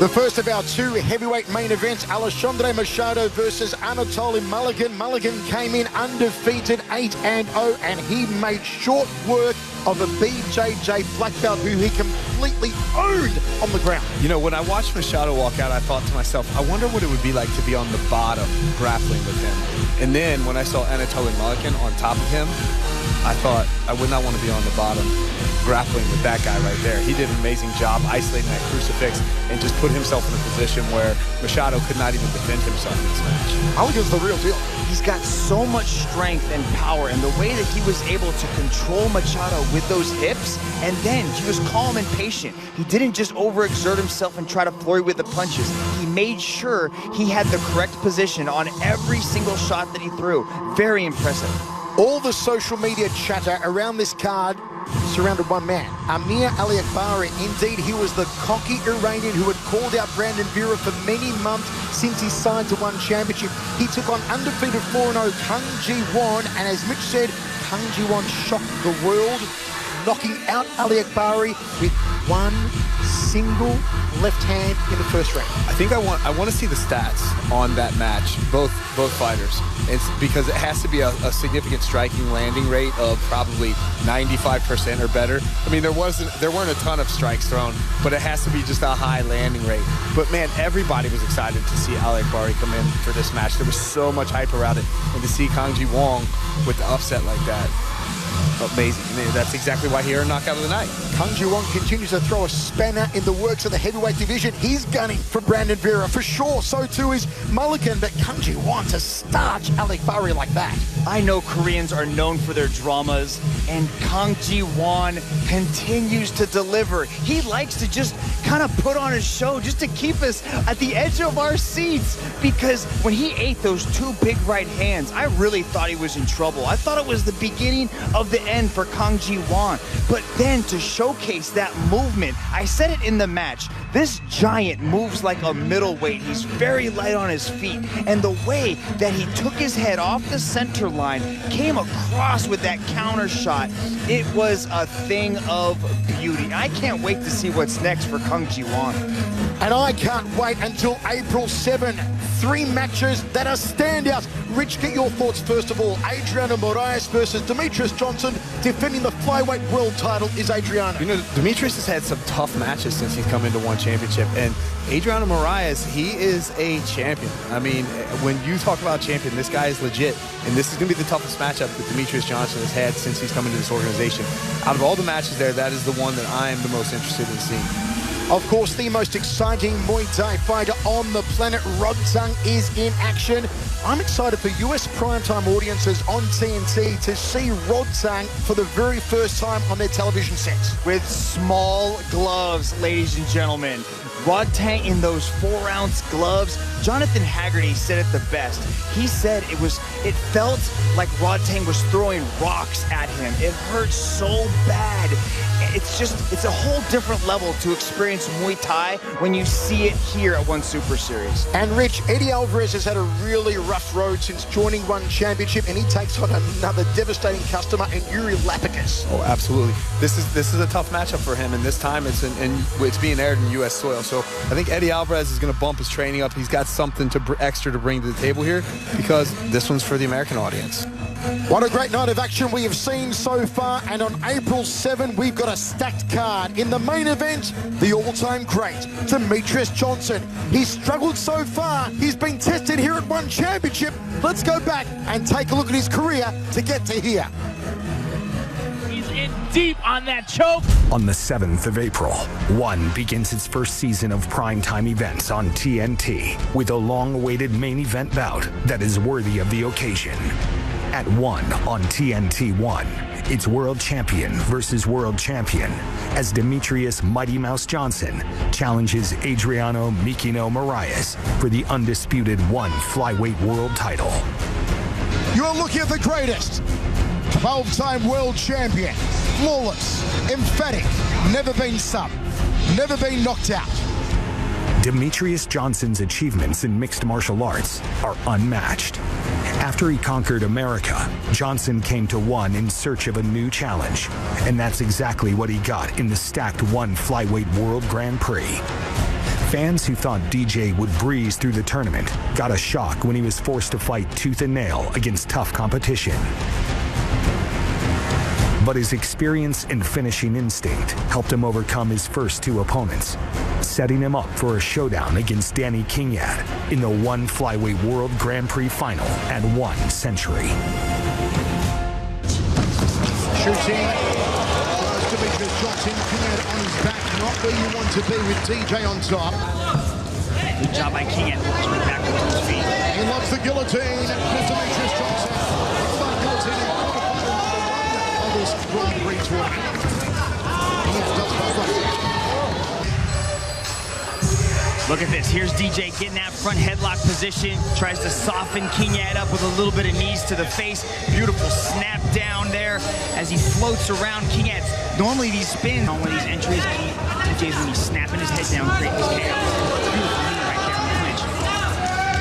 The first of our 2 heavyweight main events, Alexandre Machado versus Anatoly Malykhin. Malykhin came in undefeated, 8-0, and he made short work of a BJJ black belt who he completely owned on the ground. You know, when I watched Machado walk out, I thought to myself, I wonder what it would be like to be on the bottom grappling with him. And then when I saw Anatoly Malykhin on top of him, I thought I would not want to be on the bottom grappling with that guy right there. He did an amazing job isolating that crucifix and just put himself in a position where Machado could not even defend himself in this match. Malykhin's the real deal. He's got so much strength and power, and the way that he was able to control Machado with those hips, and then he was calm and patient. He didn't just overexert himself and try to flurry with the punches. He made sure he had the correct position on every single shot that he threw. Very impressive. All the social media chatter around this card surrounded one man, Amir Aliakbari. Indeed, he was the cocky Iranian who had called out Brandon Vera for many months since he signed to one championship. He took on undefeated 4-0 Kang Ji-won, and as Mitch said, Kang Ji-won shocked the world, knocking out Aliakbari with one single left hand in the first round. I think I want to see the stats on that match, both fighters. It's because it has to be a significant striking landing rate of probably 95% or better. I mean, there weren't a ton of strikes thrown, but it has to be just a high landing rate. But man, everybody was excited to see Aliakbari come in for this match. There was so much hype around it, and to see Kang Ji-won with the upset like that, amazing. I mean, that's exactly why he earned knockout of the night. Kang Ji-won continues to throw a spanner in the works of the heavyweight division. He's gunning for Brandon Vera for sure. So too is Malykhin, but Kang Ji-won to starch Aliakbari like that. I know Koreans are known for their dramas, and Kang Ji-won continues to deliver. He likes to just kind of put on a show just to keep us at the edge of our seats, because when he ate those 2 big right hands, I really thought he was in trouble. I thought it was the beginning of the end for Kang Ji-won. But then to showcase that movement, I said it in the match, this giant moves like a middleweight. He's very light on his feet, and the way that he took his head off the center line, came across with that counter shot, it was a thing of beauty. I can't wait to see what's next for Kang Ji-won. And I can't wait until April 7. 3 matches that are standouts. Rich, get your thoughts first of all. Adriano Moraes versus Demetrius Johnson. Defending the flyweight world title is Adriano. You know, Demetrius has had some tough matches since he's come into one championship, and Adriano Moraes, he is a champion. I mean, when you talk about champion, this guy is legit, and this is going to be the toughest matchup that Demetrius Johnson has had since he's come into this organization. Out of all the matches there, that is the one that I am the most interested in seeing. Of course, the most exciting Muay Thai fighter on the planet, Tang, is in action. I'm excited for US primetime audiences on TNT to see Tang for the very first time on their television sets. With small gloves, ladies and gentlemen. Tang in those 4-ounce gloves. Jonathan Haggerty said it the best. He said it felt like Tang was throwing rocks at him. It hurt so bad. It's a whole different level to experience Muay Thai when you see it here at One Super Series. And Rich, Eddie Alvarez has had a really rough road since joining One Championship, and he takes on another devastating customer in Yuri Lapicus. Oh, absolutely. This is a tough matchup for him, and this time it's being aired in U.S. soil. So I think Eddie Alvarez is going to bump his training up. He's got something extra to bring to the table here, because this one's for the American audience. What a great night of action we have seen so far, and on April 7 we've got a stacked card. In the main event, the all-time great Demetrius Johnson. He's struggled so far, he's been tested here at One Championship. Let's go back and take a look at his career to get to here. He's in deep on that choke. On the 7th of April, ONE begins its first season of primetime events on TNT with a long-awaited main event bout that is worthy of the occasion. At ONE on TNT 1, it's world champion versus world champion as Demetrius Mighty Mouse Johnson challenges Adriano Mikino Moraes for the undisputed ONE flyweight world title. You're looking at the greatest. 12-time world champion. Flawless, emphatic, never been subbed, never been knocked out. Demetrius Johnson's achievements in mixed martial arts are unmatched. After he conquered America, Johnson came to ONE in search of a new challenge, and that's exactly what he got in the stacked ONE Flyweight World Grand Prix. Fans who thought DJ would breeze through the tournament got a shock when he was forced to fight tooth and nail against tough competition. But his experience and finishing instinct helped him overcome his first two opponents, setting him up for a showdown against Danny Kingyat in the ONE Flyweight World Grand Prix final at ONE Century. Shooting. Demetrius Johnson, Kingyat on his back, not where you want to be with DJ on top. Good job by Kingyat, working back to his feet. He loves the guillotine. Demetrius Johnson. Guillotine. This Grand Prix tournament. Look at this. Here's DJ getting that front headlock position. Tries to soften Kingyat up with a little bit of knees to the face. Beautiful snap down there as he floats around. Kingyat, normally these spins on one of these entries, DJ's when he's snapping his head down, creating this chaos. Beautiful knee right there in the clinch.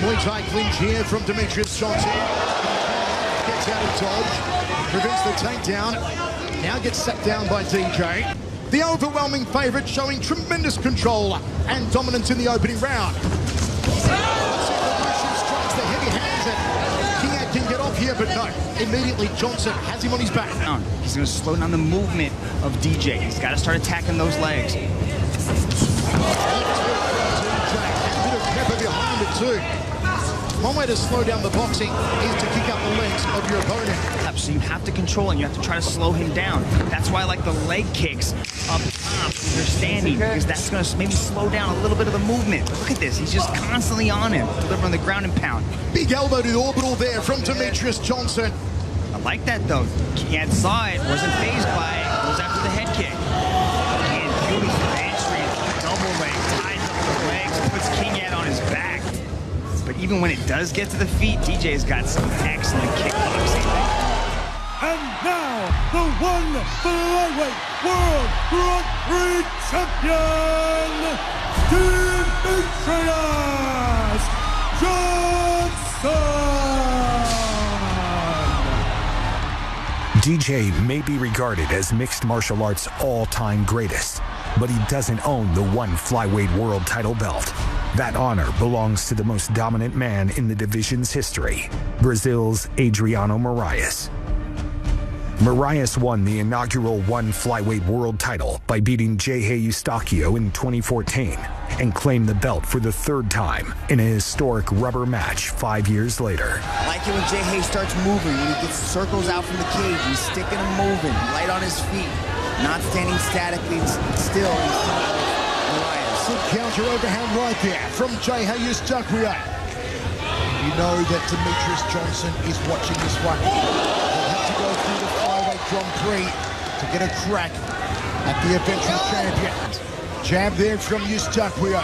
Muay Thai clinch here from Demetrius Johnson. Gets out of dodge. Prevents the takedown. Now gets set down by DJ. The overwhelming favorite showing tremendous control and dominance in the opening round. Strikes the heavy hands and Kingyat can get off here, but no. Immediately Johnson has him on his back. He's going to slow down the movement of DJ. He's got to start attacking those legs. DJ, a bit of pepper behind it too. One way to slow down the boxing is to kick up the legs of your opponent. So you have to control and you have to try to slow him down. That's why I like the leg kicks up top when you're standing, because that's going to maybe slow down a little bit of the movement. But look at this. He's just constantly on him, delivering the ground and pound. Big elbow to the orbital there from Demetrius Johnson. I like that, though. Kingyat saw it, wasn't phased by it. Goes after the head kick. And beautiful entry, double leg, ties up the legs, puts Kingyat on his back. But even when it does get to the feet, DJ's got some excellent kickboxing. And now, the ONE Flyweight World Grand Prix champion, Demetrius Johnson! DJ may be regarded as mixed martial arts all-time greatest, but he doesn't own the ONE Flyweight World title belt. That honor belongs to the most dominant man in the division's history, Brazil's Adriano Moraes. Moraes won the inaugural ONE Flyweight World title by beating Geje Eustáquio in 2014 and claimed the belt for the third time in a historic rubber match 5 years later. I like it when Geje starts moving, when he gets circles out from the cage. He's sticking and moving, light on his feet, not standing statically still. Counter overhand right there from Geje Eustáquio. You know that Demetrius Johnson is watching this one. He'll have to go through the Flyweight Grand Prix to get a crack at the eventual champion. Jab there from Eustáquio.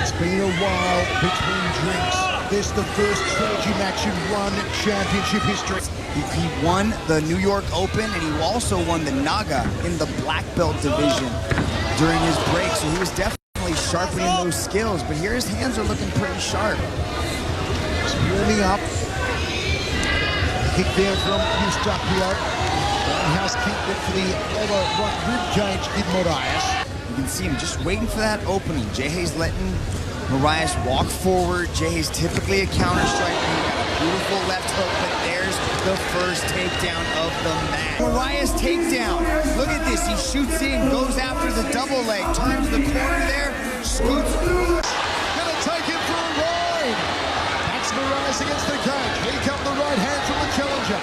It's been a while between drinks. This is the first trilogy match in ONE championship history. He won the New York Open, and he also won the Naga in the black belt division during his break, so he was definitely sharpening those skills, but here his hands are looking pretty sharp. Just warming up. Kick there from Eustáquio. Roundhouse kick for the lower right rib cage in Moraes. You can see him just waiting for that opening. Geje's letting Moraes walk forward. Geje's typically a counter striker. Beautiful left hook, but there's the first takedown of the match. Moraes takedown. Look at this. He shoots in, goes after the double leg, turns the corner there, scoots. Gonna take him for a ride. That's Moraes against the cage. Here comes the right hand from the challenger.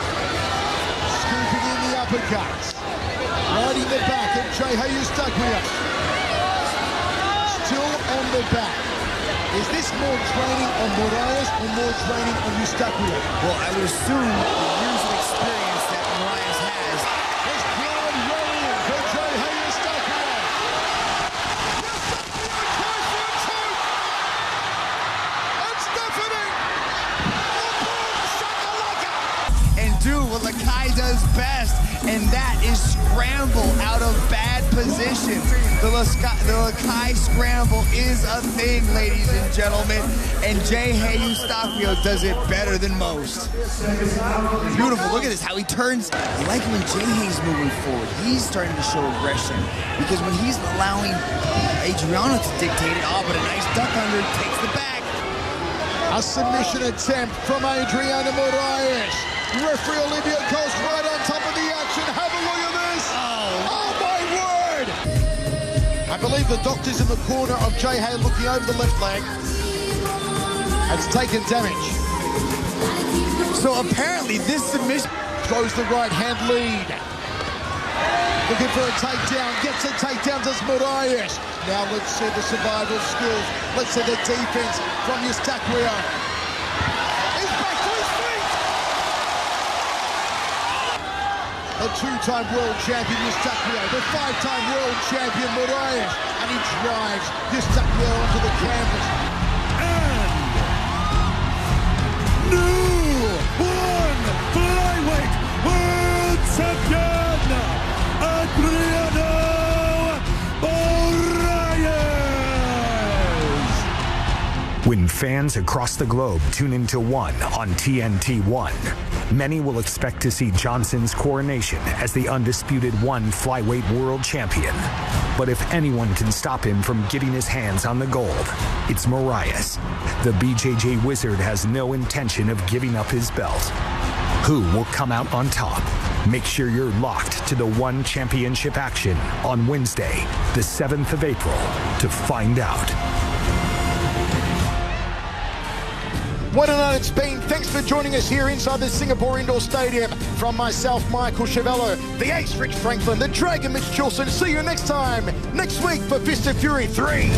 Scooping in the uppercut. uppercuts. Riding the back of Jai Eustaquio. Still on the back. Is this more training on Moraes or more training on Eustaquio? Well, I would assume the years of experience that Moraes has. There's blood rolling for Jai Eustaquio. It's deafening. And do what Lakai does best, and that is scramble out of bad position. The Lakai scramble is a thing, ladies and gentlemen, and Jai Eustaquio does it better than most. Beautiful, look at this, how he turns. I like when Jai is moving forward. He's starting to show aggression, because when he's allowing Adriano to dictate it, but a nice duck under, takes the back. A submission attempt from Adriano Moraes. Referee Olivia goes right on top of the action. Have a look at this. Oh my word. I believe the doctor's in the corner of Jai looking over the left leg. It's taken damage. So apparently this submission throws the right hand lead. Looking for a takedown, gets a takedown, does Moraes. Now let's see the survival skills. Let's see the defense from Eustaquio. He's back to his feet. The two-time world champion Eustaquio, the five-time world champion Moraes, and he drives Eustaquio onto the canvas. New one flyweight world champion, Alberado. When fans across the globe tune into One on TNT1, many will expect to see Johnson's coronation as the undisputed One flyweight world champion. But if anyone can stop him from getting his hands on the gold, it's Moraes. The BJJ wizard has no intention of giving up his belt. Who will come out on top? Make sure you're locked to the One Championship action on Wednesday, the 7th of April, to find out. What a night it's been. Thanks for joining us here inside the Singapore Indoor Stadium. From myself, Michael Chiavello, the Ace Rich Franklin, the Dragon Mitch Chilson. See you next time, next week for Fist of Fury 3.